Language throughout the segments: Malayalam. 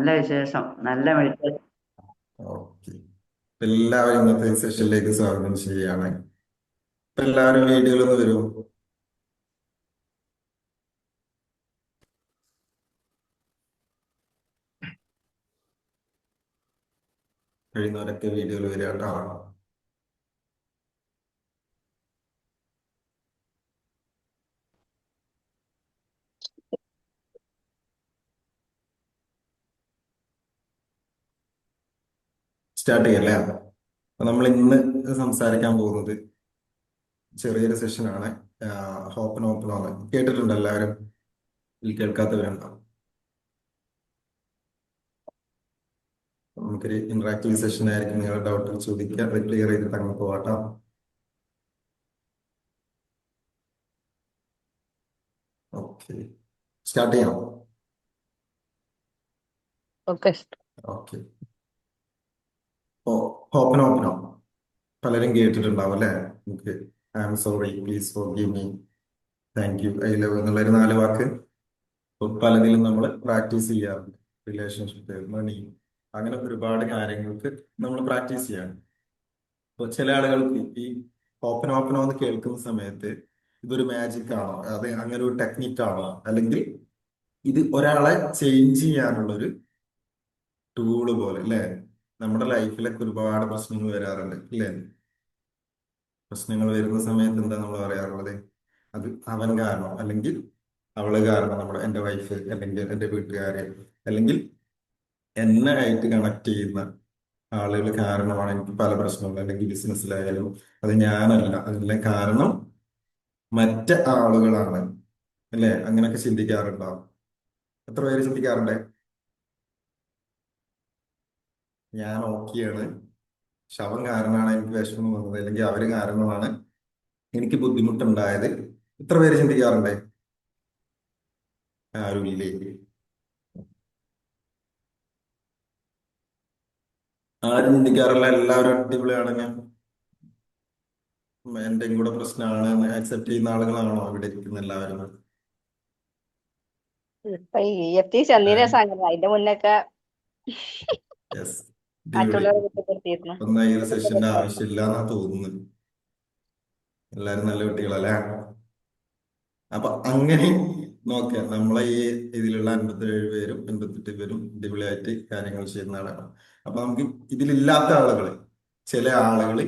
നല്ല വിശേഷം. നല്ല മെഡിറ്റേഷൻ. ഓക്കെ. എല്ലാവരും ഇന്നത്തെ സെഷനിലേക്ക് സ്വാഗതം ചെയ്യുകയാണ്. ഇപ്പൊ എല്ലാവരും വീഡിയോയിലൊന്ന് വരും. കഴിയുന്നവരൊക്കെ വീഡിയോയിൽ വരിക കേട്ടോ. സ്റ്റാർട്ട് ചെയ്യല്ലേ. അപ്പൊ നമ്മൾ ഇന്ന് സംസാരിക്കാൻ പോകുന്നത് ചെറിയൊരു സെഷനാണ്. ഓപ്പൺ ഓപ്പൺ ആണ് കേട്ടിട്ടുണ്ട് എല്ലാവരും. ഇതിൽ കേൾക്കാത്തവരുണ്ടാവും. നമുക്കൊരു ഇന്ററാക്റ്റീവ് സെഷൻ ആയിരിക്കും. നിങ്ങളുടെ ഡൗട്ടുകൾ ചോദിക്കുക, അത് ക്ലിയർ ചെയ്തിട്ട് അങ്ങ് പോവാട്ടോ. ഓക്കെ, സ്റ്റാർട്ട് ചെയ്യാം. ഓക്കെ. ഓക്കെ. ഓപ്പൺ ഓപ്പണോ പലരും കേട്ടിട്ടുണ്ടാവും അല്ലേ? നമുക്ക് I am sorry, please forgive me, thank you, I love എന്നുള്ള ഒരു 4 വാക്ക് ഇപ്പൊ പലതിലും നമ്മൾ പ്രാക്ടീസ് ചെയ്യാറുണ്ട്. റിലേഷൻഷിപ്പ്, മണി, അങ്ങനെ ഒരുപാട് കാര്യങ്ങൾക്ക് നമ്മൾ പ്രാക്ടീസ് ചെയ്യാണ്. ഇപ്പൊ ചില ആളുകൾക്ക് ഈ ഓപ്പൺ ഓപ്പണോ എന്ന് കേൾക്കുന്ന സമയത്ത് ഇതൊരു മാജിക് ആണോ, അത് അങ്ങനെ ഒരു ടെക്നിക്ക് ആണോ, അല്ലെങ്കിൽ ഇത് ഒരാളെ ചേഞ്ച് ചെയ്യാനുള്ള ഒരു ടൂള് പോലെ അല്ലേ? നമ്മുടെ ലൈഫിലൊക്കെ ഒരുപാട് പ്രശ്നങ്ങൾ വരാറുണ്ട് അല്ലേ? പ്രശ്നങ്ങൾ വരുന്ന സമയത്ത് എന്താ നമ്മൾ പറയാറുള്ളത്? അത് അവൻ കാരണം, അല്ലെങ്കിൽ അവള് കാരണം, എൻ്റെ വൈഫ്, അല്ലെങ്കിൽ എൻ്റെ വീട്ടുകാരെ, അല്ലെങ്കിൽ എന്നെ ആയിട്ട് കണക്ട് ചെയ്യുന്ന ആളുകൾ കാരണമാണ് എനിക്ക് പല പ്രശ്നങ്ങളും. അല്ലെങ്കിൽ ബിസിനസ്സിലായാലും അത് ഞാനല്ല, അതിന്റെ കാരണം മറ്റ് ആളുകളാണ് അല്ലേ? അങ്ങനെയൊക്കെ ചിന്തിക്കാറുണ്ടോ? എത്ര പേര് ചിന്തിക്കാറുണ്ട്? ഞാൻ ഓക്കെയാണ്, ശവം കാരണമാണ് എനിക്ക് വിഷമം വന്നത്, അല്ലെങ്കിൽ അവര് കാരണമാണ് എനിക്ക് ബുദ്ധിമുട്ടുണ്ടായത്. എത്ര പേര് ചിന്തിക്കാറുണ്ട്? ആരുമില്ലേ? ആരും ചിന്തിക്കാറില്ല. എല്ലാവരും അടിപൊളിയാണെങ്കിൽ എന്റെയും കൂടെ പ്രശ്നമാണ് എന്ന് അക്സെപ്റ്റ് ചെയ്യുന്ന ആളുകളാണോ ഇവിടെ ഇരിക്കുന്ന എല്ലാവരും? ഇപ്പൊ ഈ EFT ചെന്നതിന് സംഗതി അതിന്റെ മുന്നൊക്കെ യെസ്, അടിപൊളി. മറ്റുള്ളവരെ കുറ്റപ്പെടുത്തിയിരുന്നു. ഒന്നും ഈ ഒരു സെഷന്റെ ആവശ്യമില്ല എന്നാ തോന്നുന്നത്. എല്ലാരും നല്ല കുട്ടികളല്ലേ? അപ്പൊ അങ്ങനെ നോക്കാം. നമ്മളെ ഈ ഇതിലുള്ള 57 പേരും 88 പേരും അടിപൊളിയായിട്ട് കാര്യങ്ങൾ ചെയ്യുന്ന ആളാണ്. അപ്പൊ നമുക്ക് ഇതിലില്ലാത്ത ആളുകള്, ചില ആളുകള്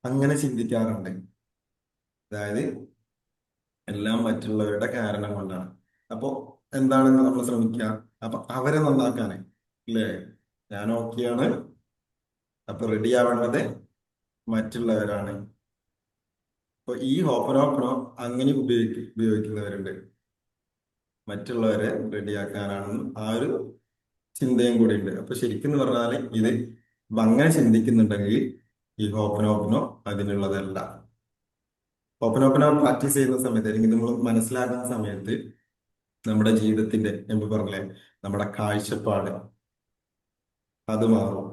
അങ്ങനെ ചിന്തിക്കാറുണ്ട്. അതായത് എല്ലാം മറ്റുള്ളവരുടെ കാരണം കൊണ്ടാണ്. അപ്പൊ എന്താണ് നമ്മൾ ശ്രമിക്കുക? അപ്പൊ അവരെ നന്നാക്കാന് ഇല്ലേ? ഞാൻ ഓക്കെയാണ്, അപ്പൊ റെഡി ആവേണ്ടത് മറ്റുള്ളവരാണ്. അപ്പൊ ഈ ഓപ്പണോ അങ്ങനെ ഉപയോഗിക്കുന്നവരുണ്ട്. മറ്റുള്ളവരെ റെഡിയാക്കാനാണെന്ന് ആ ഒരു ചിന്തയും കൂടി ഉണ്ട്. അപ്പൊ ശരിക്കും പറഞ്ഞാല് ഇത് അങ്ങനെ ചിന്തിക്കുന്നുണ്ടെങ്കിൽ ഈ ഓപ്പണോ അതിനുള്ളതല്ല. ഓപ്പണോ പ്രാക്ടീസ് ചെയ്യുന്ന സമയത്ത്, അല്ലെങ്കിൽ നമ്മൾ മനസ്സിലാക്കുന്ന സമയത്ത് നമ്മുടെ ജീവിതത്തിന്റെ, എന്ന് പറഞ്ഞില്ലേ, നമ്മുടെ കാഴ്ചപ്പാട് അത് മാറും.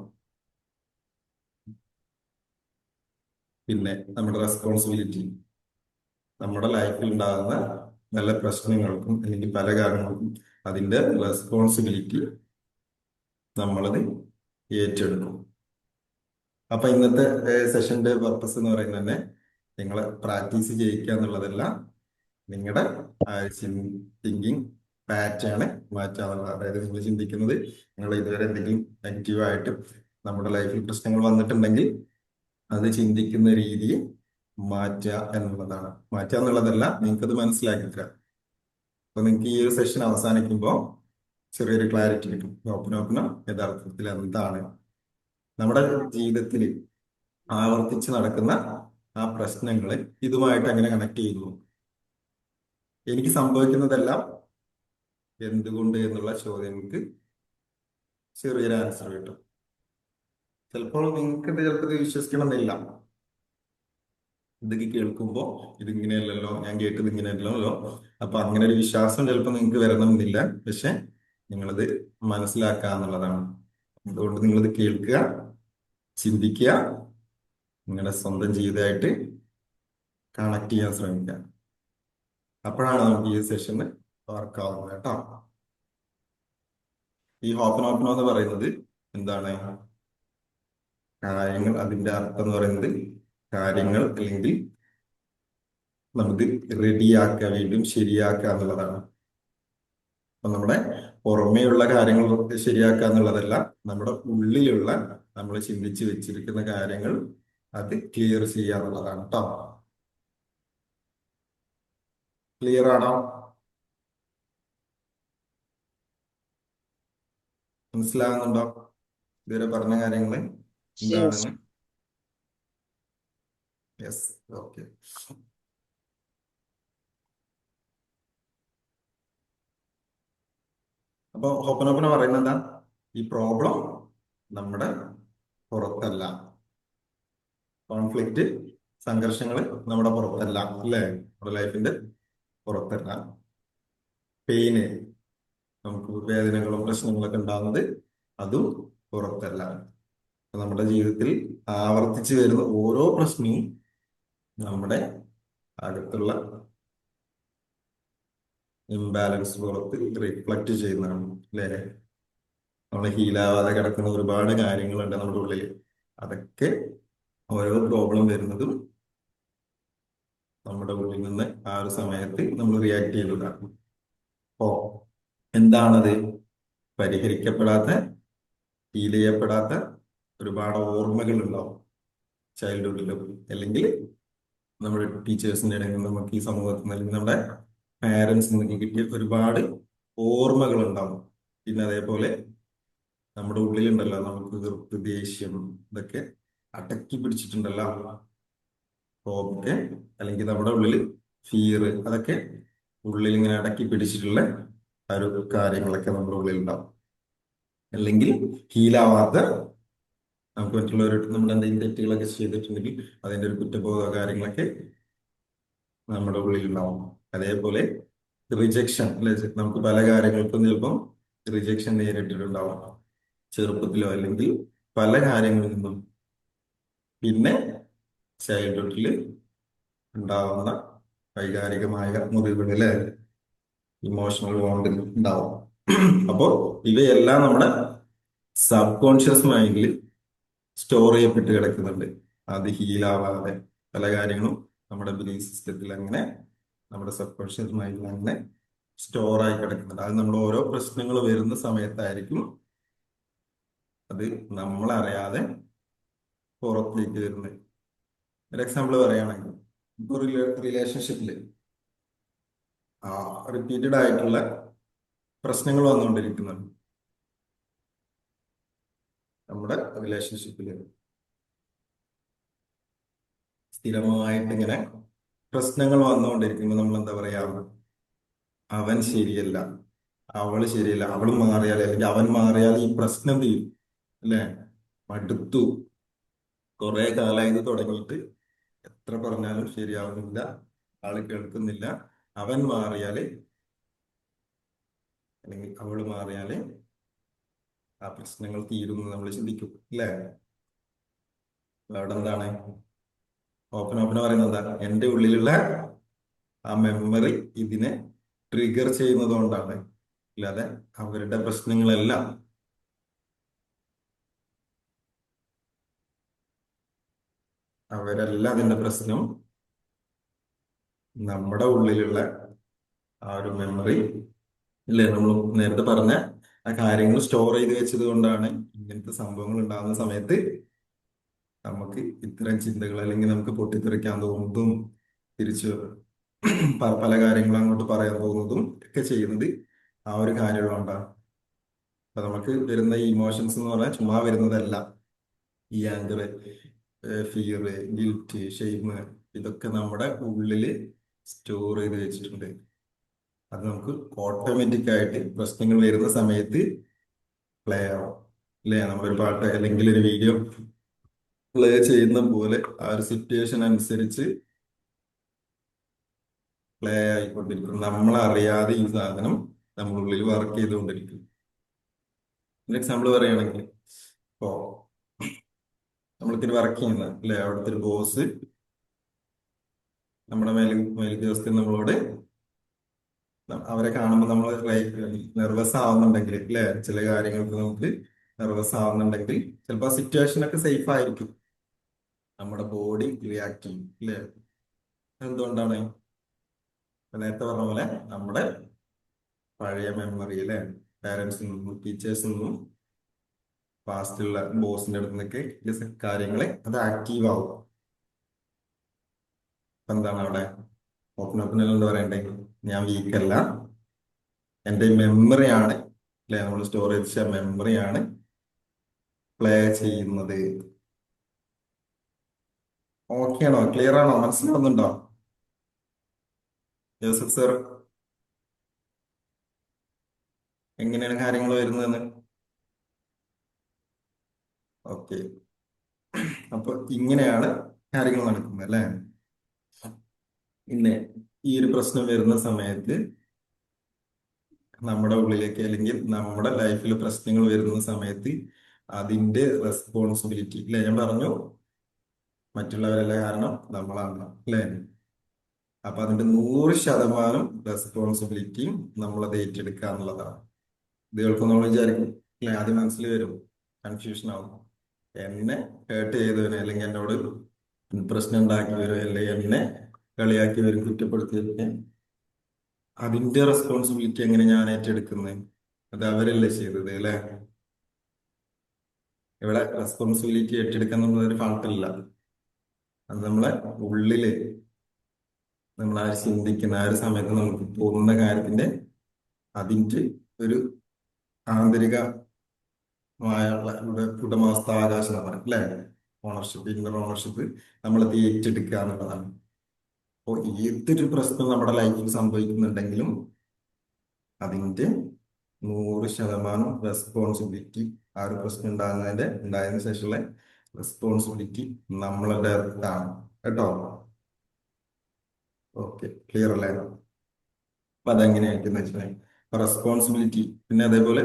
പിന്നെ നമ്മുടെ റെസ്പോൺസിബിലിറ്റി, നമ്മുടെ ലൈഫിൽ ഉണ്ടാകുന്ന നല്ല പ്രശ്നങ്ങൾക്കും അല്ലെങ്കിൽ പല കാര്യങ്ങൾക്കും അതിന്റെ റെസ്പോൺസിബിലിറ്റി നമ്മളത് ഏറ്റെടുക്കും. അപ്പൊ ഇന്നത്തെ സെഷന്റെ പർപ്പസ് എന്ന് പറയുന്നത് തന്നെ നിങ്ങളെ പ്രാക്ടീസ് ചെയ്യിക്കുക എന്നുള്ളതല്ല, നിങ്ങളുടെ തിങ്കിങ് പാറ്റേൺ മാറ്റുക എന്നുള്ളത്. അതായത് നിങ്ങൾ ചിന്തിക്കുന്നത്, നിങ്ങൾ ഇതുവരെ എന്തെങ്കിലും നെഗറ്റീവായിട്ട് നമ്മുടെ ലൈഫിൽ പ്രശ്നങ്ങൾ വന്നിട്ടുണ്ടെങ്കിൽ അത് ചിന്തിക്കുന്ന രീതി മാറ്റുക എന്നുള്ളതാണ്. മാറ്റുക എന്നുള്ളതല്ല, നിങ്ങൾക്കത് മനസ്സിലാക്കി തരാം. അപ്പൊ നിങ്ങൾക്ക് ഈ ഒരു സെഷൻ അവസാനിക്കുമ്പോൾ ചെറിയൊരു ക്ലാരിറ്റി കിട്ടും. ഓപ്പൺ യഥാർത്ഥത്തിൽ എന്താണ് നമ്മുടെ ജീവിതത്തിൽ ആവർത്തിച്ച് നടക്കുന്ന ആ പ്രശ്നങ്ങളെ ഇതുമായിട്ട് എങ്ങനെ കണക്ട് ചെയ്യുന്നു, എനിക്ക് സംഭവിക്കുന്നതെല്ലാം എന്തുകൊണ്ട് എന്നുള്ള ചോദ്യങ്ങൾക്ക് ചെറിയൊരു ആൻസർ കിട്ടും. ചിലപ്പോൾ നിങ്ങൾക്ക് ചിലപ്പോൾ ഇത് വിശ്വസിക്കണമെന്നില്ല. ഇതൊക്കെ കേൾക്കുമ്പോൾ ഇതിങ്ങനെയല്ലല്ലോ, ഞാൻ കേട്ടത് ഇങ്ങനെയല്ലല്ലോ, അപ്പൊ അങ്ങനെ ഒരു വിശ്വാസം ചിലപ്പോൾ നിങ്ങൾക്ക് വരണമെന്നില്ല. പക്ഷെ നിങ്ങളത് മനസ്സിലാക്കുക എന്നുള്ളതാണ്. അതുകൊണ്ട് നിങ്ങളിത് കേൾക്കുക, ചിന്തിക്കുക, നിങ്ങളുടെ സ്വന്തം ജീവിതമായിട്ട് കണക്ട് ചെയ്യാൻ ശ്രമിക്കുക. അപ്പോഴാണ് നമുക്ക് ഈ സെഷന് വർക്കാവുന്നത് കേട്ടോ. ഈ ഹോപ്പനോപ്പനോ എന്ന് പറയുന്നത് എന്താണ്? കാര്യങ്ങൾ, അതിന്റെ അർത്ഥം എന്ന് പറയുന്നത് കാര്യങ്ങൾ അല്ലെങ്കിൽ നമുക്ക് റെഡിയാക്കുക, വീണ്ടും ശരിയാക്കുക എന്നുള്ളതാണ്. അപ്പൊ നമ്മുടെ പുറമേയുള്ള കാര്യങ്ങൾ ശരിയാക്കുക എന്നുള്ളതല്ല, നമ്മുടെ ഉള്ളിലുള്ള നമ്മൾ ചിന്തിച്ച് വെച്ചിരിക്കുന്ന കാര്യങ്ങൾ അത് ക്ലിയർ ചെയ്യുക എന്നുള്ളതാണ് കേട്ടോ. ക്ലിയർ ആണോ? മനസ്സിലാകുന്നുണ്ടോ ഇതുവരെ പറഞ്ഞ കാര്യങ്ങൾ എന്താണെന്ന്? Yes, okay. അപ്പൊ ഹോപ്പനോപ്പന പറയുന്നത് എന്താ? ഈ പ്രോബ്ലം നമ്മുടെ പുറത്തല്ല, കോൺഫ്ലിക്റ്റ്, സംഘർഷങ്ങൾ നമ്മുടെ പുറത്തല്ല, അല്ലേ? നമ്മുടെ ലൈഫിന്റെ പുറത്തല്ല. പെയിന്, നമുക്ക് വേദനകളും പ്രശ്നങ്ങളൊക്കെ ഉണ്ടാകുന്നത് അതും പുറത്തല്ല. നമ്മുടെ ജീവിതത്തിൽ ആവർത്തിച്ച് വരുന്ന ഓരോ പ്രശ്നവും നമ്മുടെ അകത്തുള്ള ഇംബാലൻസ് പുറത്ത് റിഫ്ലക്ട് ചെയ്യുന്നതാണ്, അല്ലേ? നമ്മൾ ഹീലാവാതെ കിടക്കുന്ന ഒരുപാട് കാര്യങ്ങളുണ്ട് നമ്മുടെ ഉള്ളിൽ. അതൊക്കെ ഓരോ പ്രോബ്ലം വരുന്നതും നമ്മുടെ ഉള്ളിൽ നിന്ന് ആ ഒരു സമയത്ത് നമ്മൾ റിയാക്ട് ചെയ്യുന്നതാണ്. അപ്പോ എന്താണത്? പരിഹരിക്കപ്പെടാത്ത, ഹീൽ ചെയ്യപ്പെടാത്ത ഒരുപാട് ഓർമ്മകൾ ഉണ്ടാവും ചൈൽഡ്ഹുഡിലും, അല്ലെങ്കിൽ നമ്മുടെ ടീച്ചേഴ്സിന്റെ ഇടയിൽ നമുക്ക് ഈ സമൂഹത്തിൽ അല്ലെങ്കിൽ നമ്മുടെ പാരൻസിൽ നിന്നൊക്കെ കിട്ടിയ ഒരുപാട് ഓർമ്മകൾ ഉണ്ടാവും. പിന്നെ അതേപോലെ നമ്മുടെ ഉള്ളിലുണ്ടല്ലോ, നമുക്ക് വെറുപ്പ്, ദേഷ്യം, ഇതൊക്കെ അടക്കി പിടിച്ചിട്ടുണ്ടല്ലോ, കോപമൊക്കെ, അല്ലെങ്കിൽ നമ്മുടെ ഉള്ളിൽ ഫിയർ, അതൊക്കെ ഉള്ളിൽ ഇങ്ങനെ അടക്കി പിടിച്ചിട്ടുള്ള ആ ഒരു കാര്യങ്ങളൊക്കെ നമ്മുടെ ഉള്ളിൽ ഉണ്ടാവും. അല്ലെങ്കിൽ ഹീലാവാത്ത, നമുക്ക് മറ്റുള്ളവർ നമ്മുടെ എന്തെങ്കിലും തെറ്റുകളൊക്കെ ചെയ്തിട്ടുണ്ടെങ്കിൽ അതിന്റെ ഒരു കുറ്റബോധ കാര്യങ്ങളൊക്കെ നമ്മുടെ ഉള്ളിൽ ഉണ്ടാവും. അതേപോലെ റിജക്ഷൻ, അല്ലെ? നമുക്ക് പല കാര്യങ്ങൾക്കും ചിലപ്പം റിജക്ഷൻ നേരിട്ടിട്ടുണ്ടാവും ചെറുപ്പത്തിലോ, അല്ലെങ്കിൽ പല കാര്യങ്ങളിൽ നിന്നും. പിന്നെ ചൈൽഡ്ഹുഡിൽ ഉണ്ടാവുന്ന വൈകാരികമായ മുറിവുകൾ, അല്ലെ? ഇമോഷണൽ വോണ്ട് ഉണ്ടാവും. അപ്പോ ഇവയെല്ലാം നമ്മുടെ സബ് കോൺഷ്യസ് മൈൻഡിൽ സ്റ്റോർ ചെയ്യപ്പെട്ട് കിടക്കുന്നുണ്ട്. അത് ഹീലാവാതെ പല കാര്യങ്ങളും നമ്മുടെ ബിലീഫ് സിസ്റ്റത്തിൽ അങ്ങനെ നമ്മുടെ സബ് കോൺഷ്യസ് മൈൻഡിൽ അങ്ങനെ സ്റ്റോർ ആയി കിടക്കുന്നുണ്ട്. അത് നമ്മൾ ഓരോ പ്രശ്നങ്ങൾ വരുന്ന സമയത്തായിരിക്കും അത് നമ്മളറിയാതെ പുറത്തേക്ക് വരുന്നത്. ഒരു എക്സാമ്പിൾ പറയുകയാണെങ്കിൽ, ഇപ്പൊ റിലേഷൻഷിപ്പിൽ റിപ്പീറ്റഡ് ആയിട്ടുള്ള പ്രശ്നങ്ങൾ വന്നുകൊണ്ടിരിക്കുന്നുണ്ട്. നമ്മുടെ റിലേഷൻഷിപ്പിൽ സ്ഥിരമായിട്ട് ഇങ്ങനെ പ്രശ്നങ്ങൾ വന്നുകൊണ്ടിരിക്കുമ്പോൾ നമ്മൾ എന്താ പറയാ? അവൻ ശരിയല്ല, അവള് ശരിയല്ല, അവള് മാറിയാൽ അല്ലെങ്കിൽ അവൻ മാറിയാൽ ഈ പ്രശ്നം തീരും, അല്ലേ? മടുത്തു, കുറെ കാലമായി ഇത് തുടങ്ങിയിട്ട്, എത്ര പറഞ്ഞാലും ശരിയാവുന്നില്ല, ആള് കേൾക്കുന്നില്ല, അവൻ മാറിയാല് അല്ലെങ്കിൽ അവള് മാറിയാല് ആ പ്രശ്നങ്ങൾ തീരുന്നു നമ്മൾ ചിന്തിക്കും, അല്ലേ? അവിടെ എന്താണ് ഓപ്പൺ പറയുന്നത്? എന്താ? എന്റെ ഉള്ളിലുള്ള ആ മെമ്മറി ഇതിനെ ട്രിഗർ ചെയ്യുന്നത് കൊണ്ടാണ്, അല്ലാതെ അവരുടെ പ്രശ്നങ്ങളെല്ലാം അവരല്ല അതിന്റെ പ്രശ്നം. നമ്മുടെ ഉള്ളിലുള്ള ആ ഒരു മെമ്മറി, ഇല്ലേ? നമ്മൾ നേരത്തെ പറഞ്ഞ ആ കാര്യങ്ങൾ സ്റ്റോർ ചെയ്ത് വെച്ചത് കൊണ്ടാണ് ഇങ്ങനത്തെ സംഭവങ്ങൾ ഉണ്ടാകുന്ന സമയത്ത് നമുക്ക് ഇത്തരം ചിന്തകൾ, അല്ലെങ്കിൽ നമുക്ക് പൊട്ടിത്തെറിക്കാൻ തോന്നുന്നതും തിരിച്ചു പല കാര്യങ്ങളും അങ്ങോട്ട് പറയാൻ തോന്നുന്നതും ഒക്കെ ചെയ്യുന്നത് ആ ഒരു കാര്യമുള്ളതുകൊണ്ടാണ്. അപ്പൊ നമുക്ക് വരുന്ന ഈ ഇമോഷൻസ് എന്ന് പറഞ്ഞാൽ ചുമ്മാ വരുന്നതല്ല. ഈ ആങ്കർ, ഫിയർ, ഗിൽറ്റ്, ഷെയിം, ഇതൊക്കെ നമ്മുടെ ഉള്ളില് സ്റ്റോർ ചെയ്ത് വെച്ചിട്ടുണ്ട്. അത് നമുക്ക് ഓട്ടോമാറ്റിക് ആയിട്ട് പ്രശ്നങ്ങൾ വരുന്ന സമയത്ത് പ്ലേ ആവും, അല്ലേ? നമ്മളൊരു പാട്ട് അല്ലെങ്കിൽ ഒരു വീഡിയോ പ്ലേ ചെയ്യുന്ന പോലെ ആ ഒരു സിറ്റുവേഷൻ അനുസരിച്ച് പ്ലേ ആയിക്കൊണ്ടിരിക്കും. നമ്മളറിയാതെ ഈ സാധനം നമ്മുടെ ഉള്ളിൽ വർക്ക് ചെയ്തുകൊണ്ടിരിക്കും. എക്സാമ്പിൾ പറയുകയാണെങ്കിൽ, ഇപ്പോ നമ്മൾക്കൊരു വർക്ക് ചെയ്യുന്ന, അല്ലെ? അവിടുത്തെ ഒരു ബോസ് നമ്മുടെ മേലുദ്യോഗസ്ഥൻ നമ്മളോട് അവരെ കാണുമ്പോൾ നമ്മൾ നെർവസ് ആവുന്നുണ്ടെങ്കിൽ അല്ലെ, ചില കാര്യങ്ങൾക്ക് നമുക്ക് നെർവസ് ആവുന്നുണ്ടെങ്കിൽ ചിലപ്പോൾ സിറ്റുവേഷൻ ഒക്കെ സേഫ് ആയിരിക്കും, നമ്മുടെ ബോഡി റിയാക്ട് ചെയ്യും അല്ലെ. എന്തുകൊണ്ടാണ്? നേരത്തെ പറഞ്ഞ പോലെ നമ്മുടെ പഴയ മെമ്മറി അല്ലെ, പാരന്റ്സിൽ നിന്നും ടീച്ചേഴ്സിൽ നിന്നും പാസ്റ്റുള്ള ബോസിന്റെ അടുത്ത് നിന്നൊക്കെ കാര്യങ്ങളെ അത് ആക്റ്റീവ് ആവും. അപ്പൊ എന്താണ് അവിടെ ഓപ്പൺ എന്താ പറയണ്ടേ? ഞാൻ വീക്കല്ല, എന്റെ മെമ്മറിയാണ് അല്ലെ, നമ്മൾ സ്റ്റോറേജ് മെമ്മറിയാണ് പ്ലേ ചെയ്യുന്നത്. ഓക്കെ ആണോ? ക്ലിയർ ആണോ? മനസ്സിലാവുന്നുണ്ടോ ജോസഫ് സർ? എങ്ങനെയാണ് കാര്യങ്ങൾ വരുന്നതെന്ന്? ഓക്കെ, അപ്പൊ ഇങ്ങനെയാണ് കാര്യങ്ങൾ നടക്കുന്നത് അല്ലെ. പിന്നെ ഈ ഒരു പ്രശ്നം വരുന്ന സമയത്ത് നമ്മുടെ ഉള്ളിലേക്ക് അല്ലെങ്കിൽ നമ്മുടെ ലൈഫിൽ പ്രശ്നങ്ങൾ വരുന്ന സമയത്ത് അതിന്റെ റെസ്പോൺസിബിലിറ്റി അല്ലെ, ഞാൻ പറഞ്ഞു മറ്റുള്ളവരല്ല കാരണം നമ്മളാണ് അല്ലെ. അപ്പൊ അതിന്റെ 100% റെസ്പോൺസിബിലിറ്റിയും നമ്മളത് ഏറ്റെടുക്കുക എന്നുള്ളതാണ്. ഇത് കേൾക്കും നമ്മൾ വിചാരിക്കും അല്ലെ, ആദ്യം മനസ്സിൽ വരും, കൺഫ്യൂഷൻ ആവും. എന്നെ ഹേർട്ട് ചെയ്തവനെ അല്ലെങ്കിൽ എന്നോട് പ്രശ്നം ഉണ്ടാക്കിയവരോ അല്ലെങ്കിൽ എന്നെ കളിയാക്കിയവരും കുറ്റപ്പെടുത്തിയവരൊക്കെ അതിന്റെ റെസ്പോൺസിബിലിറ്റി എങ്ങനെ ഞാൻ ഏറ്റെടുക്കുന്നത്? അത് അവരല്ലേ ചെയ്തത് അല്ലെ. ഇവിടെ റെസ്പോൺസിബിലിറ്റി ഏറ്റെടുക്കാൻ എന്നുള്ളൊരു ഫാൾട്ടല്ല, അത് നമ്മളെ ഉള്ളില് നമ്മൾ ആ ചിന്തിക്കുന്ന ആ ഒരു സമയത്ത് നമുക്ക് തോന്നുന്ന കാര്യത്തിന്റെ അതിന്റെ ഒരു ആന്തരികമായുള്ള ഉടമസ്ഥാവകാശം എന്ന് പറയും അല്ലെ, ഓണർഷിപ്പ്, ഇന്നർ ഓണർഷിപ്പ് നമ്മളത് ഏറ്റെടുക്കുക എന്നുള്ളതാണ്. അപ്പോൾ ഏതൊരു പ്രശ്നം നമ്മുടെ ലൈഫിൽ സംഭവിക്കുന്നുണ്ടെങ്കിലും അതിന്റെ 100% റെസ്പോൺസിബിലിറ്റി, ആ ഒരു പ്രശ്നം ഉണ്ടായതിനു ശേഷമുള്ള റെസ്പോൺസിബിലിറ്റി നമ്മളുടെ അടുത്താണ് കേട്ടോ. ഓക്കെ, ക്ലിയർ അല്ലേ? അപ്പൊ അതെങ്ങനെയായിരിക്കും വെച്ചാൽ റെസ്പോൺസിബിലിറ്റി, പിന്നെ അതേപോലെ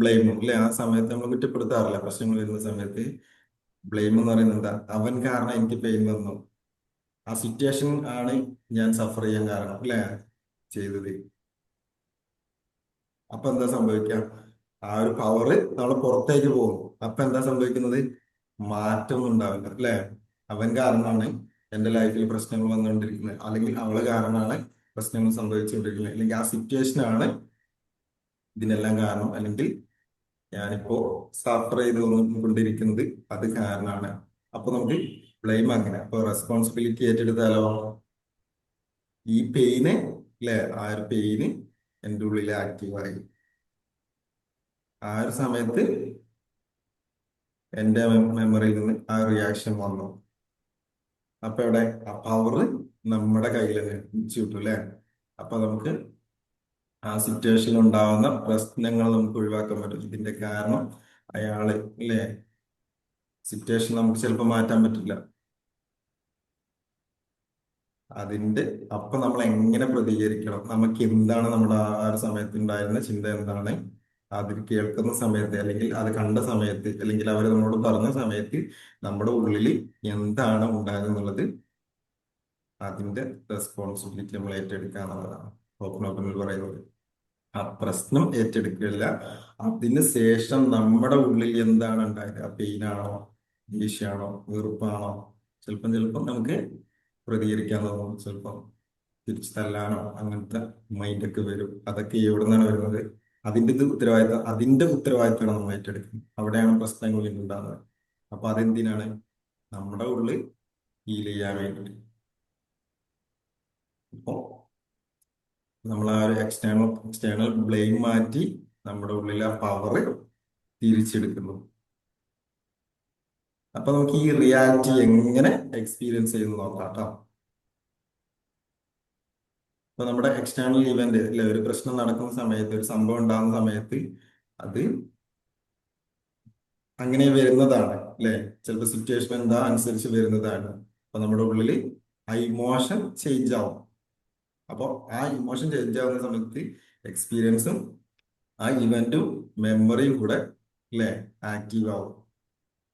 ബ്ലെയിമും അല്ലെ. ആ സമയത്ത് നമ്മൾ കുറ്റപ്പെടുത്താറില്ല, പ്രശ്നങ്ങൾ വരുന്ന സമയത്ത് ബ്ലെയിം എന്ന് പറയുന്നത് എന്താ? അവൻ കാരണം എനിക്ക് പെയിൻ വന്നു, ആ സിറ്റുവേഷൻ ആണ് ഞാൻ സഫർ ചെയ്യാൻ കാരണം അല്ലെ ചെയ്തത്. അപ്പൊ എന്താ സംഭവിക്കാം? ആ ഒരു പവറ് നമ്മൾ പുറത്തേക്ക് പോകും. അപ്പൊ എന്താ സംഭവിക്കുന്നത്? മാറ്റമൊന്നും ഉണ്ടാവില്ല അല്ലെ. അവൻ കാരണമാണ് എന്റെ ലൈഫിൽ പ്രശ്നങ്ങൾ വന്നുകൊണ്ടിരിക്കുന്നത്, അല്ലെങ്കിൽ അവള് കാരണമാണ് പ്രശ്നങ്ങൾ സംഭവിച്ചുകൊണ്ടിരിക്കുന്നത്, അല്ലെങ്കിൽ ആ സിറ്റുവേഷൻ ആണ് ഇതിനെല്ലാം കാരണം, അല്ലെങ്കിൽ ഞാനിപ്പോ സഫർ ചെയ്ത് കൊണ്ടിരിക്കുന്നത് അത് കാരണമാണ്. അപ്പൊ നമുക്ക് ബ്ലെയിം അങ്ങനെ. അപ്പൊ റെസ്പോൺസിബിലിറ്റി ഏറ്റെടുത്താലോ, ഈ പെയിന് അല്ലെ, ആ ഒരു പെയിന് എൻ്റെ ഉള്ളിൽ ആക്റ്റീവായി. ആ ഒരു സമയത്ത് എൻ്റെ മെമ്മറിയിൽ നിന്ന് ആ റിയാക്ഷൻ വന്നു. അപ്പൊ ഇവിടെ ആ പവറ് നമ്മുടെ കയ്യിൽ തിരിച്ചു കിട്ടും അല്ലെ. അപ്പൊ നമുക്ക് ആ സിറ്റുവേഷനിൽ ഉണ്ടാവുന്ന പ്രശ്നങ്ങൾ നമുക്ക് ഒഴിവാക്കാൻ പറ്റും. ഇതിന്റെ കാരണം അയാള് അല്ലെ, സിറ്റുവേഷൻ നമുക്ക് ചിലപ്പോൾ മാറ്റാൻ പറ്റില്ല. അതിന്റെ അപ്പൊ നമ്മൾ എങ്ങനെ പ്രതികരിക്കണം, നമുക്ക് എന്താണ് നമ്മുടെ ആ ഒരു സമയത്ത് ഉണ്ടായിരുന്ന ചിന്ത എന്താണ്, അത് കേൾക്കുന്ന സമയത്ത് അല്ലെങ്കിൽ അത് കണ്ട സമയത്ത് അല്ലെങ്കിൽ അവർ നമ്മളോട് പറഞ്ഞ സമയത്ത് നമ്മുടെ ഉള്ളിൽ എന്താണ് ഉണ്ടാകുന്നുള്ളത്, അതിന്റെ റെസ്പോൺസിബിലിറ്റി നമ്മൾ ഏറ്റെടുക്കുക എന്നുള്ളതാണ് ഓപ്പൺ പറയുന്നത്. ആ പ്രശ്നം ഏറ്റെടുക്കില്ല, അതിന് ശേഷം നമ്മുടെ ഉള്ളിൽ എന്താണ് ഉണ്ടായത്, ആ പെയിനാണോ, ദേഷ്യാണോ, വെറുപ്പാണോ, ചിലപ്പം നമുക്ക് പ്രതികരിക്കാൻ തോന്നും, ചിലപ്പം തിരിച്ചു തല്ലാനോ അങ്ങനത്തെ മൈൻഡൊക്കെ വരും. അതൊക്കെ എവിടെ നിന്നാണ് വരുന്നത്? അതിന്റെ ഉത്തരവാദിത്തമാണ് നമ്മൾ ഏറ്റെടുക്കുന്നത്. അവിടെയാണ് പ്രശ്നങ്ങൾ ഉണ്ടാകുന്നത്. അപ്പൊ അതെന്തിനാണ്? നമ്മുടെ ഉള്ളിൽ ഹീൽ ചെയ്യാൻ വേണ്ടിയിട്ട്. അപ്പോ നമ്മൾ ആ ഒരു എക്സ്റ്റേണൽ ബ്ലെയിം മാറ്റി നമ്മുടെ ഉള്ളിൽ ആ പവർ തിരിച്ചെടുക്കുന്നു. അപ്പൊ നമുക്ക് ഈ റിയാലിറ്റി എങ്ങനെ എക്സ്പീരിയൻസ് ചെയ്ത് നോക്കാം കേട്ടോ. ഇപ്പൊ നമ്മുടെ എക്സ്റ്റേണൽ ഇവന്റ് അല്ലെ, ഒരു പ്രശ്നം നടക്കുന്ന സമയത്ത്, ഒരു സംഭവം ഉണ്ടാകുന്ന സമയത്ത് അത് അങ്ങനെ വരുന്നതാണ് അല്ലെ. ചിലപ്പോൾ സിറ്റുവേഷൻ എന്താ അനുസരിച്ച് വരുന്നതാണ്. അപ്പൊ നമ്മുടെ ഉള്ളിൽ ആ ഇമോഷൻ ചേഞ്ച് ആവും. അപ്പോൾ ആ ഇമോഷൻ ചേഞ്ച് ആവുന്ന സമയത്ത് എക്സ്പീരിയൻസും ആ ഇവന്റും മെമ്മറിയും കൂടെ അല്ലെ ആക്റ്റീവ് ആവും.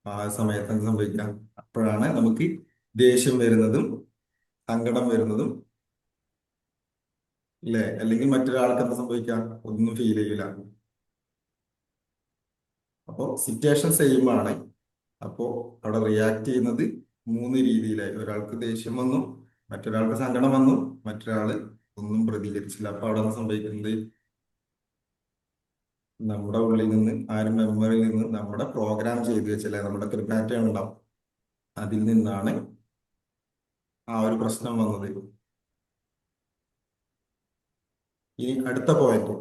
ആ സമയത്ത് എന്ത് സംഭവിക്കാം? അപ്പോഴാണ് നമുക്ക് ദേഷ്യം വരുന്നതും സങ്കടം വരുന്നതും ഇല്ലേ? അല്ലെങ്കിൽ മറ്റൊരാൾക്ക് എന്താ സംഭവിക്കാം? ഒന്നും ഫീൽ ചെയ്യില്ല. അപ്പോൾ സിറ്റുവേഷൻ സെയിം ആണ്. അപ്പോൾ അവിടെ റിയാക്ട് ചെയ്യുന്നത് മൂന്ന് രീതിയിലായി. ഒരാൾക്ക് ദേഷ്യം വന്നു, മറ്റൊരാൾക്ക് സങ്കടം വന്നു, മറ്റൊരാള് ഒന്നും പ്രതികരിച്ചില്ല. അപ്പൊ അവിടെ എന്താ സംഭവിക്കുന്നത്? നമ്മുടെ ഉള്ളിൽ നിന്ന് ആ ഒരു മെമ്മറിയിൽ നിന്ന് നമ്മുടെ പ്രോഗ്രാം ചെയ്ത് വെച്ചല്ലേ, നമ്മുടെ ഒരു പാറ്റേൺ ഉണ്ടാവും. അതിൽ നിന്നാണ് ആ ഒരു പ്രശ്നം വന്നത്. ഇനി അടുത്ത point,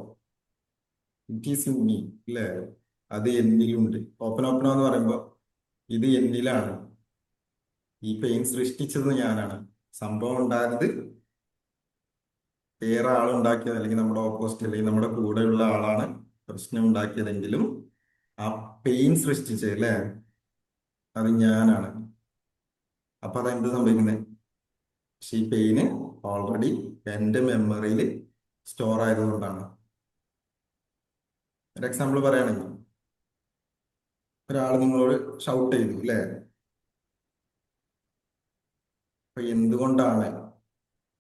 it is in me, അല്ലേ? അത് എന്നിലുണ്ട്. ഓപ്പൺ ഓപ്പൺ എന്ന് പറയുമ്പോൾ ഇത് എന്നിലാണ്. ഈ പെയിൻ സൃഷ്ടിച്ചത് ഞാനാണ്. സംഭവം ഉണ്ടായത് വേറെ ആളുണ്ടാക്കിയത്, അല്ലെങ്കിൽ നമ്മുടെ ഓപ്പോസിറ്റ് അല്ലെങ്കിൽ നമ്മുടെ കൂടെയുള്ള ആളാണ് പ്രശ്നം ഉണ്ടാക്കിയതെങ്കിലും ആ പെയിൻ സൃഷ്ടിച്ചത്, അല്ലേ, അത് ഞാനാണ്. അപ്പൊ അതെന്ത് സംഭവിക്കുന്നത്? പക്ഷെ ഈ പെയിന് ഓൾറെഡി എന്റെ മെമ്മറിയിൽ സ്റ്റോർ ആയതുകൊണ്ടാണ്. ഒരു എക്സാമ്പിൾ പറയുകയാണെങ്കിൽ, ഒരാൾ നിങ്ങളോട് ഷൗട്ട് ചെയ്തു, അല്ലേ? അപ്പൊ എന്തുകൊണ്ടാണ്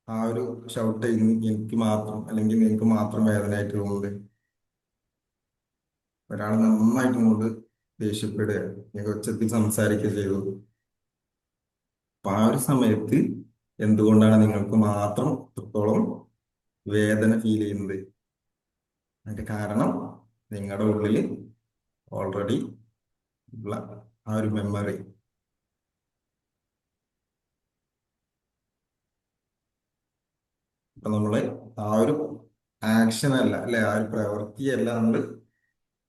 ആ ഒരു ഷൗട്ട് ചെയ്യുന്നത് എനിക്ക് മാത്രം, അല്ലെങ്കിൽ നിങ്ങൾക്ക് മാത്രം വേദനയായിട്ട് തോന്നുന്നത്? ഒരാൾ നന്നായിട്ട് ഇങ്ങോട്ട് ദേഷ്യപ്പെടുക, നിങ്ങൾ ഉച്ചത്തിൽ സംസാരിക്കുക ചെയ്തു. അപ്പൊ ആ ഒരു സമയത്ത് എന്തുകൊണ്ടാണ് നിങ്ങൾക്ക് മാത്രം ഇത്രത്തോളം വേദന ഫീൽ ചെയ്യുന്നത്? അതിന്റെ കാരണം നിങ്ങളുടെ ഉള്ളിൽ ഓൾറെഡി ഉള്ള ആ ഒരു മെമ്മറി. അപ്പൊ നമ്മള് ആ ഒരു ആക്ഷൻ അല്ല, അല്ലെ, ആ ഒരു പ്രവൃത്തിയല്ല നമ്മൾ,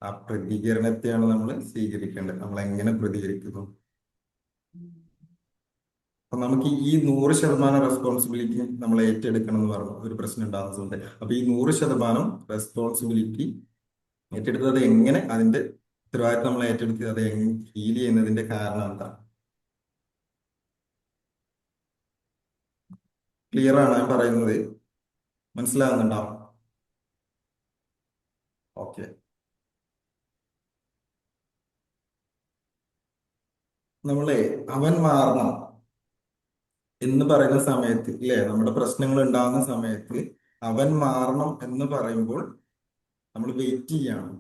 ആ പ്രതികരണത്തെയാണ് നമ്മൾ സ്വീകരിക്കേണ്ടത്. നമ്മൾ എങ്ങനെ പ്രതികരിക്കുന്നു. അപ്പൊ നമുക്ക് ഈ 100% റെസ്പോൺസിബിലിറ്റി നമ്മൾ ഏറ്റെടുക്കണം എന്ന് പറഞ്ഞു ഒരു പ്രശ്നം ഉണ്ടാകുന്ന സമയത്ത്. അപ്പൊ ഈ 100% റെസ്പോൺസിബിലിറ്റി ഏറ്റെടുത്തത് എങ്ങനെ, അതിന്റെ ഉത്തരവാദിത്തം നമ്മൾ ഏറ്റെടുത്ത് അത് ഫീൽ ചെയ്യുന്നതിന്റെ കാരണം എന്താ? ക്ലിയർ ആണ് ഞാൻ പറയുന്നത്? മനസ്സിലാകുന്നുണ്ടോ? ഓക്കെ. നമ്മളെ അവൻ മാറണം എന്ന് പറയുന്ന സമയത്ത്, ഇല്ലേ, നമ്മുടെ പ്രശ്നങ്ങൾ ഉണ്ടാകുന്ന സമയത്ത് അവൻ മാറണം എന്ന് പറയുമ്പോൾ നമ്മൾ വെയിറ്റ് ചെയ്യാണ്,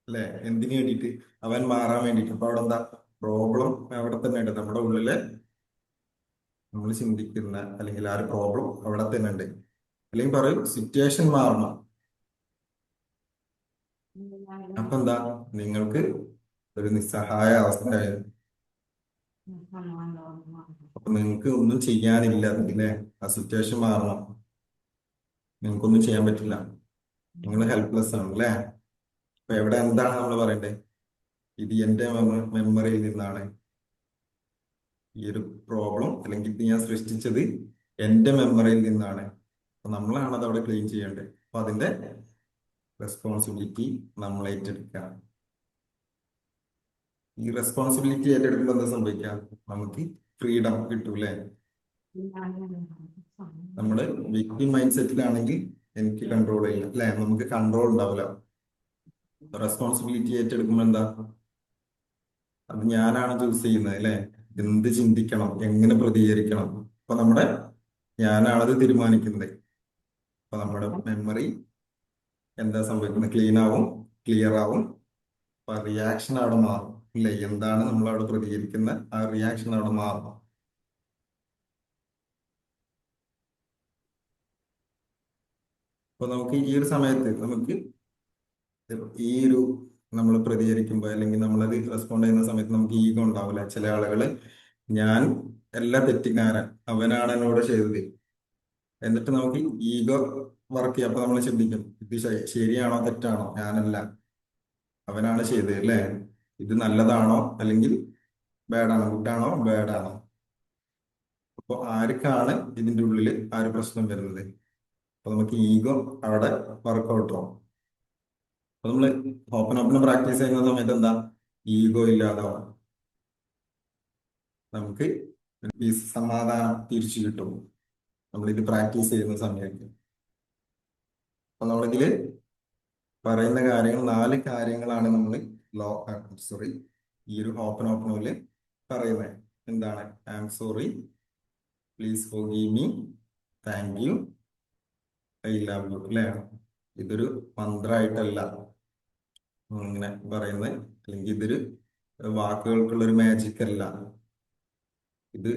അല്ലെ? എന്തിനു വേണ്ടിയിട്ട്? അവൻ മാറാൻ വേണ്ടിയിട്ട്. അപ്പൊ അവിടെ എന്താ പ്രോബ്ലം? അവിടെ തന്നെ ഉണ്ട്. നമ്മുടെ ഉള്ളിലെ നമ്മൾ ചിന്തിക്കുന്ന അല്ലെങ്കിൽ ആ ഒരു പ്രോബ്ലം അവിടെ തന്നെ ഉണ്ട്. അല്ലെങ്കിൽ പറയും സിറ്റുവേഷൻ മാറണം. അപ്പൊ എന്താ? നിങ്ങൾക്ക് ഒരു നിസ്സഹായ അവസ്ഥയായിരുന്നു. അപ്പൊ നിങ്ങൾക്ക് ഒന്നും ചെയ്യാനില്ല, അതിലെ ആ സിറ്റുവേഷൻ മാറണം. നിങ്ങൾക്കൊന്നും ചെയ്യാൻ പറ്റില്ല. നിങ്ങൾ ഹെൽപ്ലെസ് ആണ്, അല്ലേ? അപ്പൊ എവിടെ എന്താണ് നമ്മൾ പറയണ്ടേ? ഇത് എന്റെ മെമ്മറിയിൽ നിന്നാണ്. ഈ ഒരു പ്രോബ്ലം അല്ലെങ്കിൽ ഇത് ഞാൻ സൃഷ്ടിച്ചത് എന്റെ മെമ്മറിയിൽ നിന്നാണ്. അപ്പൊ നമ്മളാണ് അത് അവിടെ ക്ലീൻ ചെയ്യേണ്ടത്. അപ്പൊ അതിന്റെ റെസ്പോൺസിബിലിറ്റി നമ്മൾ ഏറ്റെടുക്കുക. ഈ റെസ്പോൺസിബിലിറ്റി ഏറ്റെടുക്കുമ്പോൾ എന്താ സംഭവിക്കുക? നമുക്ക് ഫ്രീഡം കിട്ടൂലേ? നമ്മുടെ വിക്ടിം മൈൻഡ് സെറ്റിലാണെങ്കിൽ എനിക്ക് കൺട്രോൾ ചെയ്യില്ല, അല്ലെ? നമുക്ക് കൺട്രോൾ ഉണ്ടാവില്ല. റെസ്പോൺസിബിലിറ്റി ഏറ്റെടുക്കുമ്പോൾ എന്താ? അത് ഞാനാണ് ചൂസ് ചെയ്യുന്നത്, അല്ലെ? എന്ത് ചിന്തിക്കണം, എങ്ങനെ പ്രതികരിക്കണം, അപ്പൊ നമ്മുടെ ഞാനാണത് തീരുമാനിക്കുന്നത്. അപ്പൊ നമ്മുടെ മെമ്മറി എന്താ സംഭവിക്കുന്നത്? ക്ലീൻ ആവും, ക്ലിയർ ആവും. അപ്പൊ റിയാക്ഷൻ അവിടെ മാറും, അല്ലെ? എന്താണ് നമ്മൾ അവിടെ പ്രതികരിക്കുന്ന ആ റിയാക്ഷൻ അവിടെ മാറും. അപ്പൊ നമുക്ക് ഈ ഒരു സമയത്ത് നമുക്ക് ഈ ഒരു നമ്മൾ പ്രതികരിക്കുമ്പോൾ അല്ലെങ്കിൽ നമ്മളത് റെസ്പോണ്ട് ചെയ്യുന്ന സമയത്ത് നമുക്ക് ഈഗോ ഉണ്ടാവില്ല. ചില ആളുകള് ഞാൻ എല്ലാ തെറ്റുകാരൻ, അവനാണ് എന്നോട് ചെയ്തത്, എന്നിട്ട് നമുക്ക് ഈഗോ വർക്ക് ചെയ്യാം. അപ്പൊ നമ്മൾ ചിന്തിക്കും, ഇത് ശരിയാണോ തെറ്റാണോ? ഞാനല്ല, അവനാണ് ചെയ്തത്, അല്ലേ? ഇത് നല്ലതാണോ അല്ലെങ്കിൽ ബാഡാണോ, ഗുഡാണോ ബാഡാണോ? അപ്പൊ ആർക്കാണ് ഇതിന്റെ ഉള്ളിൽ ആ ഒരു പ്രശ്നം വരുന്നത്? അപ്പൊ നമുക്ക് ഈഗോ അവിടെ വർക്ക്ഔട്ട് ആവും. അപ്പൊ നമ്മള് ഓപ്പൺ പ്രാക്ടീസ് ചെയ്യുന്ന സമയത്ത് എന്താ? ഈഗോ ഇല്ലാതാവും. നമുക്ക് ഈ സമാധാനം തിരിച്ചു കിട്ടും നമ്മളിത് പ്രാക്ടീസ് ചെയ്യുന്ന സമയത്ത്. അപ്പൊ നമ്മളിതില് പറയുന്ന കാര്യങ്ങൾ 4 കാര്യങ്ങളാണ് നമ്മൾ സോറി, ഈ ഒരു ഓപ്പണില് പറയുന്നത്. എന്താണ്? I am sorry, please forgive me, thank you, I love you അല്ലേ? ഇതൊരു മന്ത്രമായിട്ടല്ല ഇങ്ങനെ പറയുന്നത്, അല്ലെങ്കിൽ ഇതൊരു വാക്കുകൾക്കുള്ള ഒരു മാജിക് അല്ല. ഇത്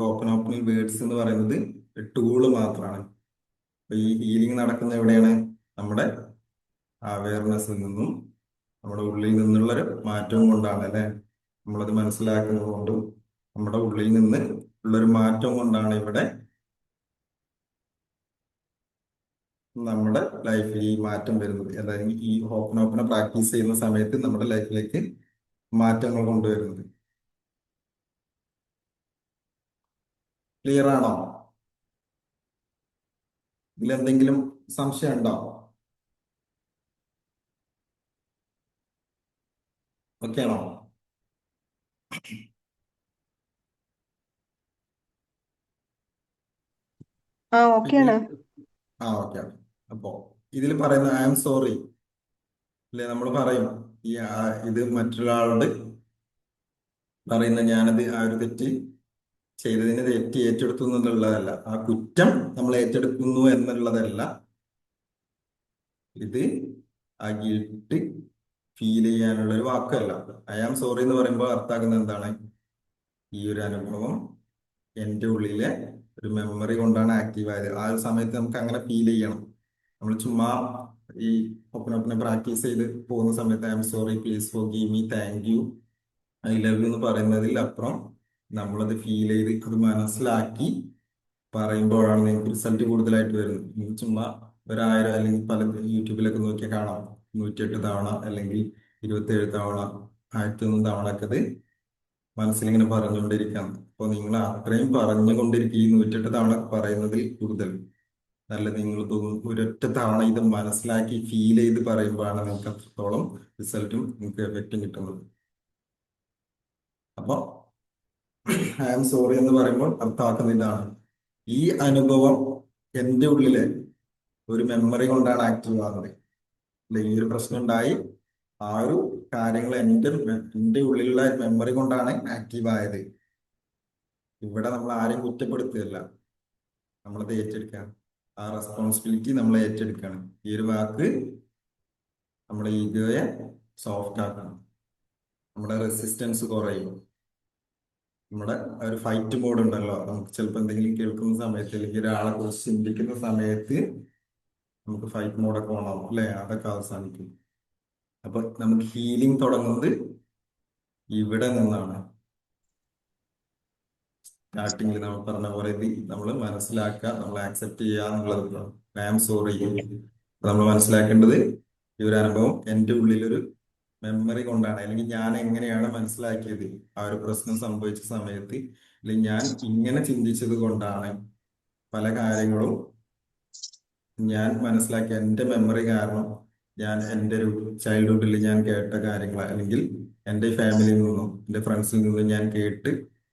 ഓപ്പൺ ഓപ്പണിംഗ് വേർഡ്സ് എന്ന് പറയുന്നത് ടൂള് മാത്രമാണ്. അപ്പൊ ഈ ഹീലിംഗ് നടക്കുന്ന എവിടെയാണ്? നമ്മുടെ അവയർനെസ്സിൽ നിന്നും നമ്മുടെ ഉള്ളിൽ നിന്നുള്ളൊരു മാറ്റവും കൊണ്ടാണ് അല്ലെ? നമ്മളത് മനസ്സിലാക്കുന്നത് കൊണ്ടും നമ്മുടെ ഉള്ളിൽ നിന്ന് ഉള്ളൊരു മാറ്റം കൊണ്ടാണ് ഇവിടെ നമ്മുടെ ലൈഫിൽ ഈ മാറ്റം വരുന്നത്. അതായത് ഈ ഓപ്പൺ പ്രാക്ടീസ് ചെയ്യുന്ന സമയത്ത് നമ്മുടെ ലൈഫിലേക്ക് മാറ്റങ്ങൾ കൊണ്ടുവരുന്നത്. ക്ലിയർ ആണോ? ഇതിലെന്തെങ്കിലും സംശയം ഉണ്ടോ? ഓക്കെ ആണോ? ഓക്കെയാണ്. ഓക്കെ. അപ്പോ ഇതിൽ പറയുന്ന ഐ ആം സോറി അല്ലെ, നമ്മൾ പറയും ഈ ഇത് മറ്റൊരാളോട് പറയുന്ന ഞാനത് ആ ഒരു തെറ്റ് ചെയ്തതിന് തെറ്റ് ഏറ്റെടുത്തു എന്നുള്ളതല്ല, ആ കുറ്റം നമ്മൾ ഏറ്റെടുക്കുന്നു എന്നുള്ളതല്ല. ഇത് ആ ഗിൽട്ട് ഫീൽ ചെയ്യാനുള്ള ഒരു വാക്കല്ല. ഐ ആം സോറി എന്ന് പറയുമ്പോൾ അർത്ഥാക്കുന്നത് എന്താണ്? ഈ ഒരു അനുഭവം എൻ്റെ ഉള്ളിലെ ഒരു മെമ്മറി കൊണ്ടാണ് ആക്റ്റീവ് ആയത്. ആ ഒരു സമയത്ത് നമുക്ക് അങ്ങനെ ഫീൽ ചെയ്യണം. നമ്മൾ ചുമ്മാ ഈ ഒപ്പനെ പ്രാക്ടീസ് ചെയ്ത് പോകുന്ന സമയത്ത് I am sorry, please forgive me, thank you, I love U എന്ന് പറയുന്നതിൽ അപ്പുറം നമ്മളത് ഫീൽ ചെയ്ത് അത് മനസ്സിലാക്കി പറയുമ്പോഴാണ് നിങ്ങൾക്ക് റിസൾട്ട് കൂടുതലായിട്ട് വരുന്നത്. നിങ്ങൾ ചുമ്മാ 1000 അല്ലെങ്കിൽ പല യൂട്യൂബിലൊക്കെ നോക്കിയാൽ കാണാം 108 തവണ അല്ലെങ്കിൽ 27 തവണ 1001 തവണ ഒക്കെ അത് മനസ്സിലിങ്ങനെ പറഞ്ഞുകൊണ്ടിരിക്കാം. അപ്പൊ നിങ്ങൾ അത്രയും പറഞ്ഞുകൊണ്ടിരിക്കും. ഈ 108 തവണ പറയുന്നതിൽ കൂടുതൽ നല്ല നിങ്ങൾ ഒരൊറ്റ തവണ ഇത് മനസ്സിലാക്കി ഫീൽ ചെയ്ത് പറയുമ്പോഴാണ് നിങ്ങൾക്ക് അത്രത്തോളം റിസൾട്ടും നിങ്ങൾക്ക് എഫക്റ്റും കിട്ടുന്നത്. അപ്പൊ ഐ ആം സോറി എന്ന് പറയുമ്പോൾ അർത്ഥമാക്കുന്നതാണ് ഈ അനുഭവം എൻ്റെ ഉള്ളിലെ ഒരു മെമ്മറി കൊണ്ടാണ് ആക്റ്റീവ് ആകുന്നത്. അല്ലെ, ഈ ഒരു പ്രശ്നം ഉണ്ടായി, ആ ഒരു കാര്യങ്ങൾ എൻ്റെ ഉള്ളിലുള്ള മെമ്മറി കൊണ്ടാണ് ആക്റ്റീവ് ആയത്. ഇവിടെ നമ്മൾ ആരെയും കുറ്റപ്പെടുത്തുകയല്ല, നമ്മളത് ഏറ്റെടുക്കുകയാണ്. ആ റെസ്പോൺസിബിലിറ്റി നമ്മൾ ഏറ്റെടുക്കുകയാണ്. ഈ ഒരു വാക്ക് നമ്മുടെ ഈഗോയെ സോഫ്റ്റ് ആക്കണം, നമ്മുടെ റെസിസ്റ്റൻസ് കുറയും. നമ്മുടെ ഒരു ഫൈറ്റ് മോഡ് ഉണ്ടല്ലോ, നമുക്ക് ചിലപ്പോൾ എന്തെങ്കിലും കേൾക്കുന്ന സമയത്ത് അല്ലെങ്കിൽ ഒരാളെ കുറിച്ച് ചിന്തിക്കുന്ന സമയത്ത് നമുക്ക് ഫൈറ്റ് മോഡൊക്കെ വേണം അല്ലെ, അതൊക്കെ അവസാനിക്കും. അപ്പൊ നമുക്ക് ഹീലിംഗ് തുടങ്ങുന്നത് ഇവിടെ നിന്നാണ്. സ്റ്റാർട്ടിങ്ങിൽ നമ്മൾ പറഞ്ഞ പോലെ ഇത് നമ്മൾ മനസ്സിലാക്കുക, നമ്മൾ ആക്സെപ്റ്റ് ചെയ്യുക എന്നുള്ളത്. ഐ ആം സോറി നമ്മൾ മനസ്സിലാക്കേണ്ടത് ഈ ഒരു അനുഭവം എൻ്റെ ഉള്ളിലൊരു മെമ്മറി കൊണ്ടാണ്, അല്ലെങ്കിൽ ഞാൻ എങ്ങനെയാണ് മനസ്സിലാക്കിയത് ആ ഒരു പ്രശ്നം സംഭവിച്ച സമയത്ത്, അല്ലെങ്കിൽ ഞാൻ ഇങ്ങനെ ചിന്തിച്ചത് കൊണ്ടാണ് പല കാര്യങ്ങളും ഞാൻ മനസ്സിലാക്കിയ എൻ്റെ മെമ്മറി കാരണം. ഞാൻ എൻ്റെ ഒരു ചൈൽഡ്ഹുഡിൽ ഞാൻ കേട്ട കാര്യങ്ങൾ അല്ലെങ്കിൽ എൻ്റെ ഫാമിലിയിൽ നിന്നും എൻ്റെ ഫ്രണ്ട്സിൽ നിന്നും ഞാൻ കേട്ട്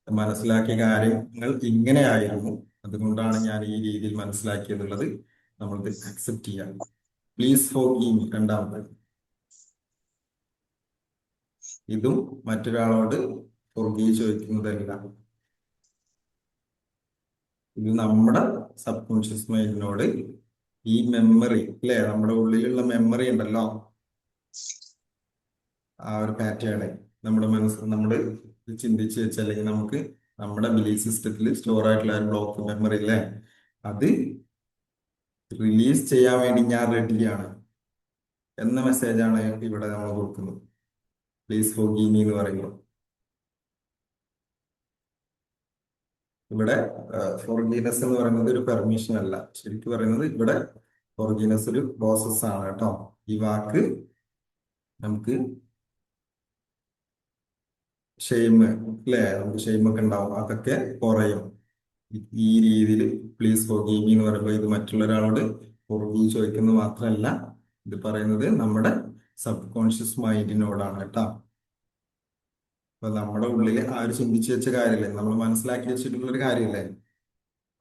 മനസ്സിലാക്കിയ കാര്യങ്ങൾ ഇങ്ങനെയായിരുന്നു, അതുകൊണ്ടാണ് ഞാൻ ഈ രീതിയിൽ മനസ്സിലാക്കിയെന്നുള്ളത് നമ്മൾക്ക് അക്സെപ്റ്റ് ചെയ്യാം. പ്ലീസ് ഫോർഗീവ് മീ രണ്ടാമത്. ഇതും മറ്റൊരാളോട് ഫോർഗീവ് ചോദിക്കുന്നതല്ല, ഇത് നമ്മുടെ സബ് കോൺഷ്യസ് മൈൻഡിനോട് ഈ മെമ്മറി അല്ലെ, നമ്മുടെ ഉള്ളിലുള്ള മെമ്മറി ഉണ്ടല്ലോ, ആ ഒരു പാറ്റേൺ നമ്മുടെ നമ്മൾ ചിന്തിച്ച് വെച്ച അല്ലെങ്കിൽ നമുക്ക് നമ്മുടെ ബിലീഫ് സിസ്റ്റത്തിൽ സ്റ്റോർ ആയിട്ടുള്ള ഒരു ബ്ലോക്ക് മെമ്മറി അല്ലേ, അത് റിലീസ് ചെയ്യാൻ വേണ്ടി ഞാൻ റെഡിയാണ് എന്ന മെസ്സേജാണ് ഇവിടെ നമ്മൾ കൊടുക്കുന്നത്. പ്ലീസ് ഫോർഗീവ് മീ എന്ന് പറയുമ്പോൾ ഇവിടെ ഫോർഗീവ്നെസ് എന്ന് പറയുന്നത് ഒരു പെർമിഷൻ അല്ല, ശരിക്കും പറയുന്നത് ഇവിടെ ഫോർഗീവ്നെസ് ഒരു പ്രോസസ് ആണ് കേട്ടോ. ഈ വാക്ക് നമുക്ക് ഷെയിം അല്ലേ, നമുക്ക് ഷെയിം ഒക്കെ ഉണ്ടാവും, അതൊക്കെ കുറയും ഈ രീതിയിൽ. പ്ലീസ് ഫോർഗീവ് മീ എന്ന് പറയുമ്പോൾ ഇത് മറ്റുള്ള ഒരാളോട് ഫോർഗീവ് ചോദിക്കുന്നത് മാത്രമല്ല, ഇത് പറയുന്നത് നമ്മുടെ സബ് കോൺഷ്യസ് മൈൻഡിനോടാണ് കേട്ടോ. അപ്പൊ നമ്മുടെ ഉള്ളിൽ ആ ഒരു ചിന്തിച്ചു വെച്ച കാര്യമില്ലേ, നമ്മൾ മനസ്സിലാക്കി വെച്ചിട്ടുള്ള ഒരു കാര്യമില്ലേ,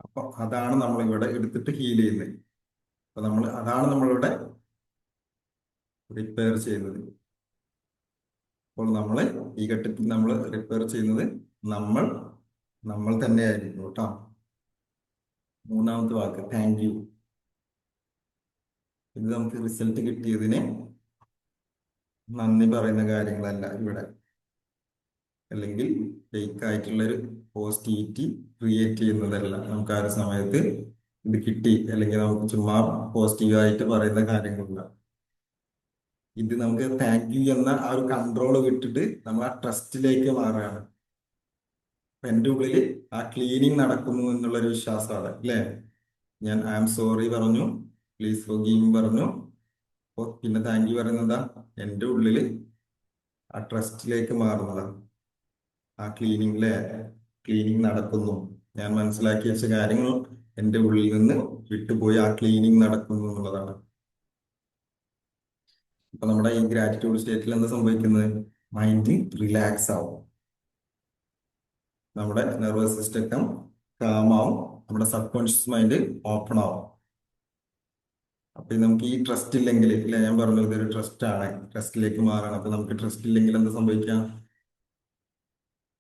അപ്പൊ അതാണ് നമ്മൾ ഇവിടെ എടുത്തിട്ട് ഹീൽ ചെയ്യുന്നത്. അപ്പൊ അതാണ് നമ്മളിവിടെ റിപ്പയർ ചെയ്യുന്നത്. അപ്പോൾ നമ്മൾ ഈ ഘട്ടത്തിൽ നമ്മൾ റിപ്പയർ ചെയ്യുന്നത് നമ്മൾ തന്നെയായിരിക്കും കേട്ടോ. മൂന്നാമത്തെ വാക്ക് താങ്ക് യു. ഇത് നമുക്ക് റിസൾട്ട് കിട്ടിയതിന് നന്ദി പറയുന്ന കാര്യങ്ങളല്ല ഇവിടെ, അല്ലെങ്കിൽ ഫേക്ക് ആയിട്ടുള്ളൊരു പോസിറ്റിവിറ്റി ക്രിയേറ്റ് ചെയ്യുന്നതല്ല. നമുക്ക് ആ ഒരു സമയത്ത് ഇത് കിട്ടി അല്ലെങ്കിൽ നമുക്ക് ചുമ്മാ പോസിറ്റീവായിട്ട് പറയുന്ന കാര്യങ്ങളല്ല. ഇത് നമുക്ക് താങ്ക് യു എന്ന ആ ഒരു കൺട്രോൾ വിട്ടിട്ട് നമ്മൾ ആ ട്രസ്റ്റിലേക്ക് മാറുകയാണ്. അപ്പൊ എൻ്റെ ഉള്ളിൽ ആ ക്ലീനിങ് നടക്കുന്നു എന്നുള്ളൊരു വിശ്വാസമാണ് അല്ലേ. ഞാൻ ഐ ആം സോറി പറഞ്ഞു, പ്ലീസ് ഫോർഗീവ് പറഞ്ഞു, അപ്പൊ പിന്നെ താങ്ക് യു പറയുന്നതാ എൻ്റെ ഉള്ളിൽ ആ ട്രസ്റ്റിലേക്ക് മാറുന്നതാണ്. ആ ക്ലീനിങ് നടക്കുന്നു. ഞാൻ മനസ്സിലാക്കി വെച്ച കാര്യങ്ങൾ എൻ്റെ ഉള്ളിൽ നിന്ന് വിട്ടുപോയി ആ ക്ലീനിങ് നടക്കുന്നു എന്നുള്ളതാണ്. അപ്പൊ നമ്മുടെ ഈ ഗ്രാറ്റിറ്റ്യൂഡ് സ്റ്റേറ്റിൽ എന്താ സംഭവിക്കുന്നത്? മൈൻഡ് റിലാക്സ് ആവും, നമ്മുടെ നെർവസ് സിസ്റ്റം കാമാവും, നമ്മുടെ സബ് കോൺഷ്യസ് മൈൻഡ് ഓപ്പൺ ആവും. അപ്പൊ നമുക്ക് ഈ ട്രസ്റ്റ് ഇല്ലെങ്കിൽ, ഇല്ല ഞാൻ പറഞ്ഞു ഇതൊരു ട്രസ്റ്റ് ആണ്, ട്രസ്റ്റിലേക്ക് മാറണം. അപ്പൊ നമുക്ക് ട്രസ്റ്റ് ഇല്ലെങ്കിൽ എന്താ സംഭവിക്കാം?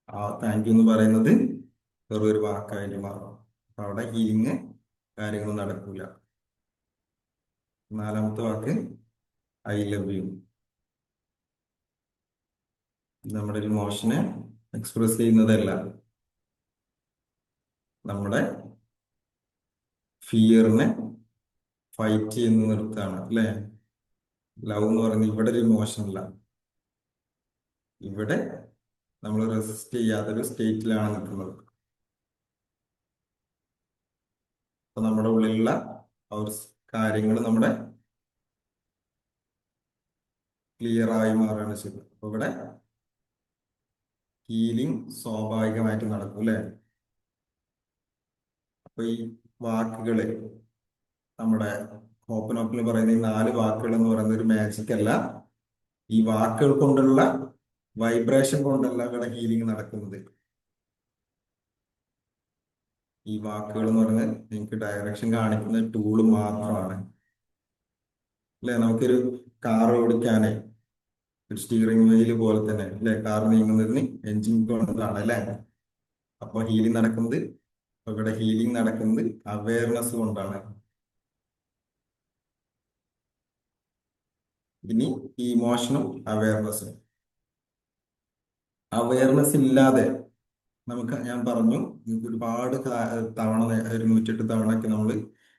ആ താങ്ക് യു എന്ന് പറയുന്നത് വെറും ഒരു വാക്കായിട്ട് മാറും. അപ്പൊ അവിടെ ഹീലിങ് കാര്യങ്ങൾ നടക്കൂല. നാലാമത്തെ വാക്ക് ഐ ലവ് യു. നമ്മുടെ ഒരു ഇമോഷനെ എക്സ്പ്രസ് ചെയ്യുന്നതല്ല, നമ്മുടെ ഫിയറിനെ ഫൈറ്റ് ചെയ്യുന്ന നിർത്താണ് അല്ലേ. ലവ് എന്ന് പറയുന്നത് ഇവിടെ ഒരു ഇമോഷൻ അല്ല, ഇവിടെ നമ്മൾ റെസിസ്റ്റ് ചെയ്യാത്തൊരു സ്റ്റേറ്റിലാണ് നിൽക്കുന്നത്. അപ്പൊ നമ്മുടെ ഉള്ളിലുള്ള ആ ഒരു കാര്യങ്ങൾ നമ്മുടെ ക്ലിയർ ആയി മാറുകയാണ് ചെയ്യുന്നത്. അപ്പൊ ഇവിടെ ഹീലിംഗ് സ്വാഭാവികമായിട്ട് നടക്കും അല്ലെ. അപ്പൊ ഈ വാക്കുകള്, നമ്മുടെ ഓപ്പൺ പറയുന്ന ഈ 4 വാക്കുകൾ എന്ന് പറയുന്ന ഒരു മാജിക് അല്ല. ഈ വാക്കുകൾ കൊണ്ടുള്ള വൈബ്രേഷൻ കൊണ്ടല്ല ഇവിടെ ഹീലിംഗ് നടക്കുന്നത്. ഈ വാക്കുകൾ എന്ന് പറയുന്നത് നിങ്ങൾക്ക് ഡയറക്ഷൻ കാണിക്കുന്ന ടൂള് മാത്രമാണ് അല്ലെ. നമുക്കൊരു കാർ ഓടിക്കാനേ ഒരു സ്റ്റിയറിംഗ് വീല് പോലെ തന്നെ അല്ലെ, കാർ നീങ്ങുന്നതിന് എഞ്ചിൻ കൊണ്ടാണ് അല്ലെ. അപ്പൊ ഹീലിംഗ് നടക്കുന്നത്, ഇവിടെ ഹീലിംഗ് നടക്കുന്നത് അവയർനെസ് കൊണ്ടാണ്. ഇനി ഈ ഇമോഷനും അവയർനെസ്സും, അവയർനെസ് ഇല്ലാതെ നമുക്ക്, ഞാൻ പറഞ്ഞു ഒരുപാട് തവണ, ഒരു 108 തവണയൊക്കെ നമ്മൾ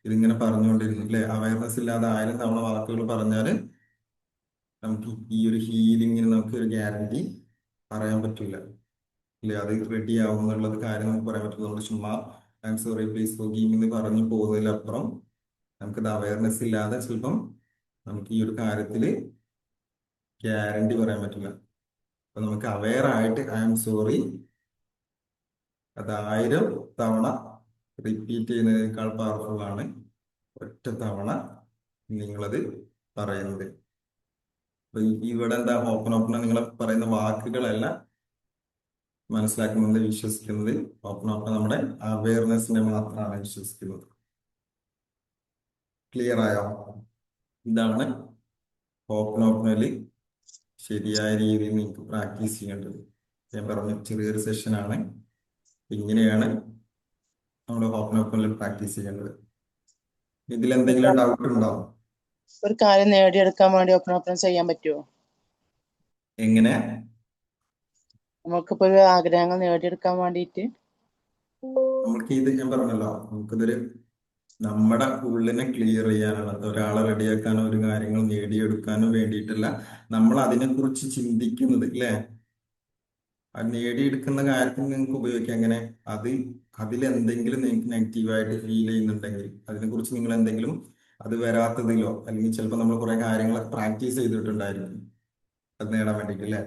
ഇതിങ്ങനെ പറഞ്ഞുകൊണ്ടിരുന്നു അല്ലെ. അവയർനെസ് ഇല്ലാതെ 1000 തവണ വാക്കുകൾ പറഞ്ഞാൽ നമുക്ക് ഈ ഒരു ഹീലിംഗിന് നമുക്ക് ഒരു ഗ്യാരണ്ടി പറയാൻ പറ്റില്ല അല്ലെ. അത് റെഡി ആവും എന്നുള്ളത് കാര്യം നമുക്ക് പറയാൻ പറ്റില്ല. നമ്മൾ ചുമ്മാ I am sorry please forgive എന്ന് പറഞ്ഞു പോകുന്നതിലപ്പുറം നമുക്കത് അവയർനെസ് ഇല്ലാതെ ചിലപ്പം നമുക്ക് ഈ ഒരു കാര്യത്തിൽ ഗ്യാരണ്ടി പറയാൻ പറ്റില്ല. അപ്പൊ നമുക്ക് അവെയർ ആയിട്ട് ഐ എം സോറി അത് 1000 തവണ റിപ്പീറ്റ് ചെയ്യുന്നതിനേക്കാൾ പവർഫുൾ ആണ് ഒറ്റ തവണ നിങ്ങളത് പറയുന്നത്. അപ്പൊ ഇവിടെ എന്താ ഓപ്പൺ നിങ്ങൾ പറയുന്ന വാക്കുകളല്ല മനസ്സിലാക്കുന്നത്, വിശ്വസിക്കുന്നത്. ഓപ്പൺ നമ്മുടെ അവയർനെസ്സിനെ മാത്രമാണ് വിശ്വസിക്കുന്നത്. ക്ലിയർ ആയോ? ഇതാണ് ഓപ്പണില് ശരിയായ രീതിയിൽ നിങ്ങൾക്ക് പ്രാക്ടീസ് ചെയ്യേണ്ടത്. ഞാൻ പറഞ്ഞ ചെറിയൊരു സെഷനാണ്. ഇങ്ങനെയാണ് നമ്മുടെ ഓപ്പണിൽ പ്രാക്ടീസ് ചെയ്യേണ്ടത്. ഇതിൽ എന്തെങ്കിലും ഡൗട്ട് ഉണ്ടോ? ഒരു കാര്യം നേടിയെടുക്കാൻ വേണ്ടി ഓപ്പൺ ചെയ്യാൻ പറ്റുമോ? എങ്ങനെ? നമുക്കിപ്പോ ഒരു ആഗ്രഹങ്ങൾ നേടിയെടുക്കാൻ വേണ്ടിയിട്ട് നമുക്ക് ഇത് ഞാൻ പറഞ്ഞല്ലോ, നമുക്കിതൊരു നമ്മുടെ ഉള്ളിനെ ക്ലിയർ ചെയ്യാനാണ്. ഒരാളെ റെഡിയാക്കാനോ ഒരു കാര്യങ്ങൾ നേടിയെടുക്കാനോ വേണ്ടിയിട്ടല്ല നമ്മൾ അതിനെക്കുറിച്ച് ചിന്തിക്കുന്നത് അല്ലേ. അത് നേടിയെടുക്കുന്ന കാര്യത്തിന് നിങ്ങൾക്ക് ഉപയോഗിക്കാം. എങ്ങനെ? അതിലെന്തെങ്കിലും നിങ്ങൾക്ക് നെഗറ്റീവായിട്ട് ഫീൽ ചെയ്യുന്നുണ്ടെങ്കിൽ, അതിനെക്കുറിച്ച് നിങ്ങൾ എന്തെങ്കിലും അത് വരാത്തതിലോ, അല്ലെങ്കിൽ ചിലപ്പോൾ നമ്മൾ കുറെ കാര്യങ്ങളൊക്കെ പ്രാക്ടീസ് ചെയ്തിട്ടുണ്ടായിരിക്കും അത് നേടാൻ വേണ്ടിയിട്ട് അല്ലേ.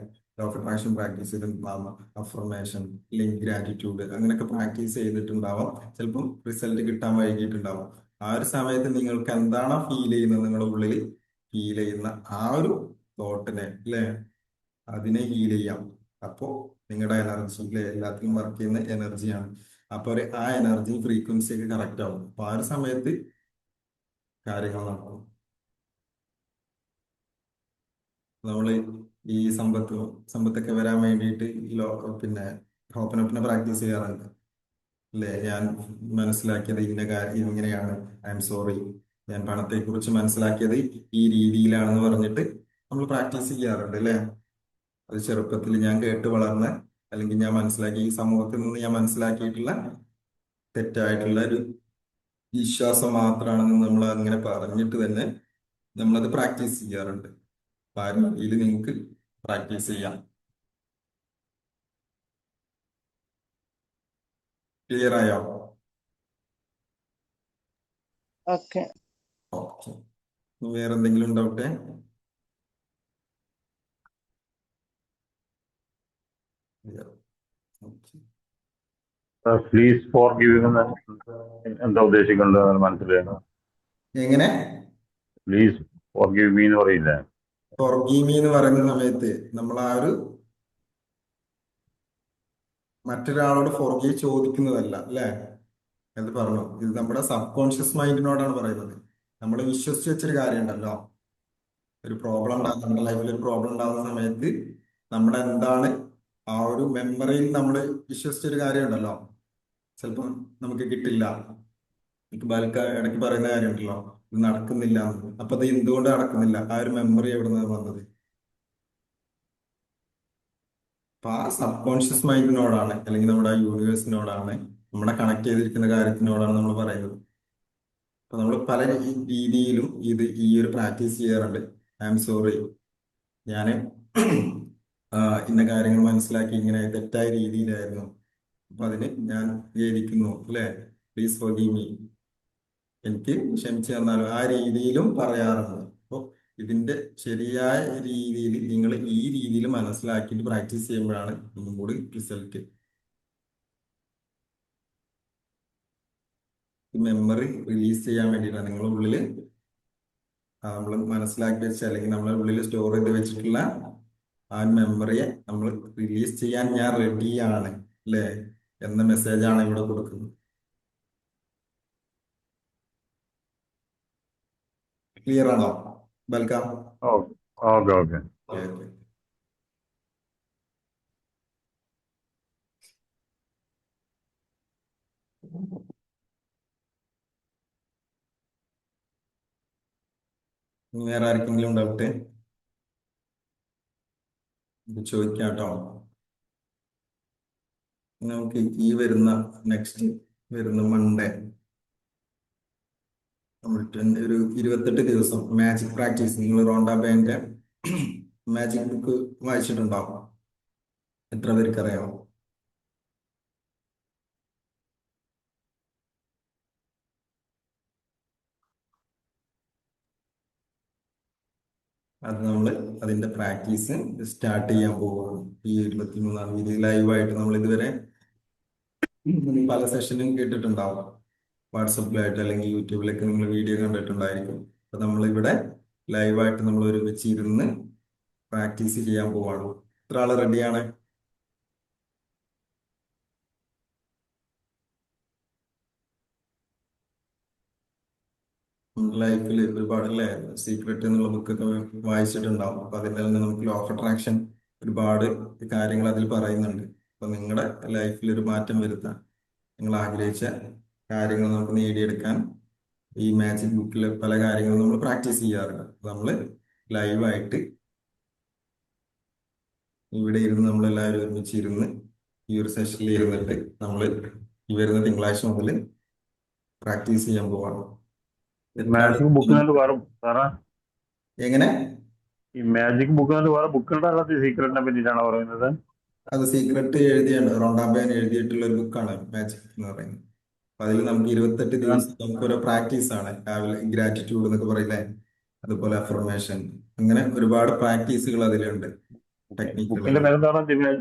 ഓഫ് അട്രാക്ഷൻ പ്രാക്ടീസ് ചെയ്തിട്ടുണ്ടാവാം, അഫർമേഷൻ അല്ലെങ്കിൽ ഗ്രാറ്റിറ്റ്യൂഡ് അങ്ങനെയൊക്കെ പ്രാക്ടീസ് ചെയ്തിട്ടുണ്ടാവാം. ചിലപ്പം റിസൾട്ട് കിട്ടാൻ വൈകിട്ടുണ്ടാവും. ആ ഒരു സമയത്ത് നിങ്ങൾക്ക് എന്താണോ ഫീൽ ചെയ്യുന്നത്, നിങ്ങളുടെ ഉള്ളിൽ ഫീൽ ചെയ്യുന്ന ആ ഒരു തോട്ടിനെ അല്ലേ, അതിനെ ഹീൽ ചെയ്യാം. അപ്പോ നിങ്ങളുടെ എനർജി അല്ലെ, എല്ലാത്തിലും വർക്ക് ചെയ്യുന്ന എനർജിയാണ്. അപ്പൊ ആ എനർജി ഫ്രീക്വൻസി ഒക്കെ കറക്റ്റ് ആവും. അപ്പൊ ആ ഒരു സമയത്ത് കാര്യങ്ങൾ നടക്കും. നമ്മള് ഈ സമ്പത്തൊക്കെ വരാൻ വേണ്ടിയിട്ട് പിന്നെ ഓപ്പൺ പ്രാക്ടീസ് ചെയ്യാറുണ്ട് അല്ലേ. ഞാൻ മനസ്സിലാക്കിയത് ഇന്ന കാര്യം ഇങ്ങനെയാണ്, ഐ എം സോറി ഞാൻ പണത്തെക്കുറിച്ച് മനസ്സിലാക്കിയത് ഈ രീതിയിലാണെന്ന് പറഞ്ഞിട്ട് നമ്മൾ പ്രാക്ടീസ് ചെയ്യാറുണ്ട് അല്ലേ? അത് ചെറുപ്പത്തിൽ ഞാൻ കേട്ട് വളർന്ന, അല്ലെങ്കിൽ ഞാൻ മനസ്സിലാക്കി, ഈ സമൂഹത്തിൽ നിന്ന് ഞാൻ മനസ്സിലാക്കിയിട്ടുള്ള തെറ്റായിട്ടുള്ള ഒരു വിശ്വാസം മാത്രമാണെന്ന് നമ്മൾ അങ്ങനെ പറഞ്ഞിട്ട് തന്നെ നമ്മളത് പ്രാക്ടീസ് ചെയ്യാറുണ്ട്. അപ്പൊ ആ രീതിയിൽ നിങ്ങൾക്ക് പ്രാക്ടീസ് ചെയ്യാം. ക്ലിയർ ആയോ? ഓക്കെ. ഓക്കെ. വേറെ എന്തെങ്കിലും ഡൗട്ട്? പ്ലീസ് ഫോർ ഗിവിംഗ് എന്താ ഉദ്ദേശിക്കേണ്ടത് മനസ്സിലായോ? എങ്ങനെ? പ്ലീസ് ഫോർ ഗിവ് മീ എന്ന് പറയില്ല. ഫോർഗീവ് മീ എന്ന് പറയുന്ന സമയത്ത് നമ്മൾ ആ ഒരു മറ്റൊരാളോട് ഫോർഗീവ് ചോദിക്കുന്നതല്ല അല്ലേ? എന്ന് പറഞ്ഞു. ഇത് നമ്മുടെ സബ് കോൺഷ്യസ് മൈൻഡിനോടാണ് പറയുന്നത്. നമ്മൾ വിശ്വസിച്ച് വെച്ചൊരു കാര്യം ഉണ്ടല്ലോ, ഒരു പ്രോബ്ലം ഉണ്ടാകും, നമ്മുടെ ലൈഫിൽ ഒരു പ്രോബ്ലം ഉണ്ടാകുന്ന സമയത്ത് നമ്മുടെ എന്താണ് ആ ഒരു മെമ്മറിയിൽ നമ്മൾ വിശ്വസിച്ചൊരു കാര്യം ഉണ്ടല്ലോ, ചിലപ്പം നമുക്ക് കിട്ടില്ല. എനിക്ക് ബാൽക്ക ഇടയ്ക്ക് പറയുന്ന കാര്യം ഉണ്ടല്ലോ, ഇത് നടക്കുന്നില്ല എന്ന്. അപ്പൊ അത് എന്തുകൊണ്ട് നടക്കുന്നില്ല? ആ ഒരു മെമ്മറി എവിടെ നിന്നാണ് വന്നത്? അപ്പൊ ആ സബ് കോൺഷ്യസ് മൈൻഡിനോടാണ്, അല്ലെങ്കിൽ നമ്മുടെ ആ യൂണിവേഴ്സിനോടാണ്, നമ്മളെ കണക്ട് ചെയ്തിരിക്കുന്ന കാര്യത്തിനോടാണ് നമ്മൾ പറയുന്നത്. അപ്പൊ നമ്മൾ പല രീതിയിലും ഈ ഒരു പ്രാക്ടീസ് ചെയ്യാറുണ്ട്. ഐ ആം സോറി, ഞാൻ ഇന്ന കാര്യങ്ങൾ മനസ്സിലാക്കി ഇങ്ങനെ തെറ്റായ രീതിയിലായിരുന്നു, അപ്പൊ അതിന് ഞാൻ ഖേദിക്കുന്നു അല്ലെ, പ്ലീസ് ഫോർഗീവ് മീ, എനിക്ക് ക്ഷമിച്ചു തന്നാലും, ആ രീതിയിലും പറയാറുണ്ട്. അപ്പോൾ ഇതിന്റെ ശരിയായ രീതിയിൽ നിങ്ങൾ ഈ രീതിയിൽ മനസ്സിലാക്കിയിട്ട് പ്രാക്ടീസ് ചെയ്യുമ്പോഴാണ് ഒന്നും കൂടി റിസൾട്ട്. മെമ്മറി റിലീസ് ചെയ്യാൻ വേണ്ടിയിട്ടാണ് നിങ്ങളുടെ ഉള്ളിൽ നമ്മൾ മനസ്സിലാക്കി വെച്ച, അല്ലെങ്കിൽ നമ്മുടെ ഉള്ളിൽ സ്റ്റോർ ചെയ്ത് വെച്ചിട്ടുള്ള ആ മെമ്മറിയെ നമ്മൾ റിലീസ് ചെയ്യാൻ ഞാൻ റെഡിയാണ് അല്ലേ എന്ന മെസ്സേജാണ് ഇവിടെ കൊടുക്കുന്നത്. ക്ലിയർ ആണോ ബൽക്ക? Okay okay okay. Okay okay. വേറെ ആർക്കെങ്കിലും ഡൗട്ട്? ഇത് ചോദിക്കാം കേട്ടോ. നമുക്ക് ഈ വരുന്ന നെക്സ്റ്റ് വരുന്ന മൺഡേ നമ്മൾ ഒരു 28 ദിവസം മാജിക് പ്രാക്ടീസ്, നിങ്ങൾ റോണ്ട ബേന്റെ മാജിക് ബുക്ക് വായിച്ചിട്ടുണ്ടാവും. എത്ര പേർക്ക് അറിയാമോ? അത് നമ്മൾ അതിന്റെ പ്രാക്ടീസ് സ്റ്റാർട്ട് ചെയ്യാൻ പോവുകയാണ് ഈ 23-ാം തീയതി ലൈവായിട്ട്. നമ്മൾ ഇതുവരെ പല സെഷനും കേട്ടിട്ടുണ്ടാവും, വാട്സപ്പിലായിട്ട് അല്ലെങ്കിൽ യൂട്യൂബിലൊക്കെ നിങ്ങൾ വീഡിയോ കണ്ടിട്ടുണ്ടായിരിക്കും. അപ്പൊ നമ്മളിവിടെ ലൈവായിട്ട് നമ്മൾ ഒരുമിച്ച് ഇരുന്ന് പ്രാക്ടീസ് ചെയ്യാൻ പോവാണ്. എത്ര ആള് റെഡിയാണ്? ലൈഫിൽ ഒരുപാട് അല്ലേ സീക്രട്ട് എന്നുള്ള ബുക്കൊക്കെ വായിച്ചിട്ടുണ്ടാവും. അപ്പൊ അതിൽ തന്നെ നമുക്ക് ലോ ഓഫ് അട്രാക്ഷൻ ഒരുപാട് കാര്യങ്ങൾ അതിൽ പറയുന്നുണ്ട്. അപ്പൊ നിങ്ങളുടെ ലൈഫിൽ ഒരു മാറ്റം വരുത്താൻ, നിങ്ങൾ ആഗ്രഹിച്ച കാര്യങ്ങൾ നമുക്ക് നേടിയെടുക്കാൻ ഈ മാജിക് ബുക്കിൽ പല കാര്യങ്ങളും നമ്മൾ പ്രാക്ടീസ് ചെയ്യാറുണ്ട്. നമ്മൾ ലൈവായിട്ട് ഇവിടെ ഇരുന്ന് നമ്മളെല്ലാവരും ഒരുമിച്ച് ഇരുന്ന് ഈ ഒരു സെഷനിൽ ഇരുന്നിട്ട് നമ്മൾ ഈ വരുന്ന തിങ്കളാഴ്ച മുതൽ പ്രാക്ടീസ് ചെയ്യാൻ പോവാണ്. മാജിക് ബുക്കിനകത്ത് വേറെ സാറാ, എങ്ങനെ? ഈ മാജിക് ബുക്കിനകത്ത് വേറെ ബുക്കുകളുടെ അകത്ത് സീക്രട്ടിനെ പറ്റിയിട്ടാണ് പറയുന്നത്. അത് സീക്രട്ട് എഴുതിയാണ്, റോണ്ടാബാൻ എഴുതിയിട്ടുള്ള ഒരു ബുക്കാണ് മാജിക് എന്ന് പറയുന്നത്. അപ്പൊ അതിൽ നമുക്ക് 28 ദിവസം നമുക്ക് ഓരോ പ്രാക്ടീസ് ആണ്. രാവിലെ ഗ്രാറ്റിറ്റ്യൂഡ് എന്നൊക്കെ പറയില്ലേ, അതുപോലെ അഫർമേഷൻ, അങ്ങനെ ഒരുപാട് പ്രാക്ടീസുകൾ അതിലുണ്ട്, ടെക്നിക്കുകൾ. ബുക്കിന്റെ പേരെന്താ പറഞ്ഞത്?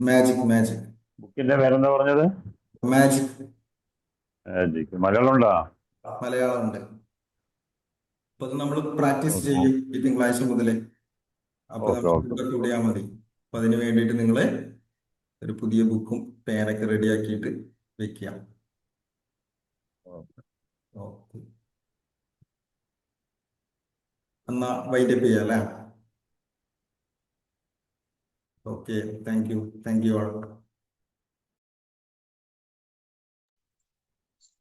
മാജിക് മാജിക് ബുക്കിന്റെ പേരെന്താ പറഞ്ഞത്? മാജിക്. മാജിക് മലയാളം ഉണ്ടോ? മലയാളം ഉണ്ട്. അപ്പൊ അത് നമ്മൾ പ്രാക്ടീസ് ഓക്കെ ചെയ്യും ഈ തിങ്കളാഴ്ച മുതലേ. അപ്പൊ ഓക്കെ നമുക്ക് ഓക്കെ. കൂടെ കൂടിയാൽ മതി. അപ്പൊ അതിന് വേണ്ടിയിട്ട് നിങ്ങള് ഒരു പുതിയ ബുക്കും പേനൊക്കെ റെഡിയാക്കിയിട്ട് വെക്കുക. ഓക്കെ, എന്നാ വൈൻഡപ്പ് ചെയ്യാം അല്ലേ? Okay, thank you all.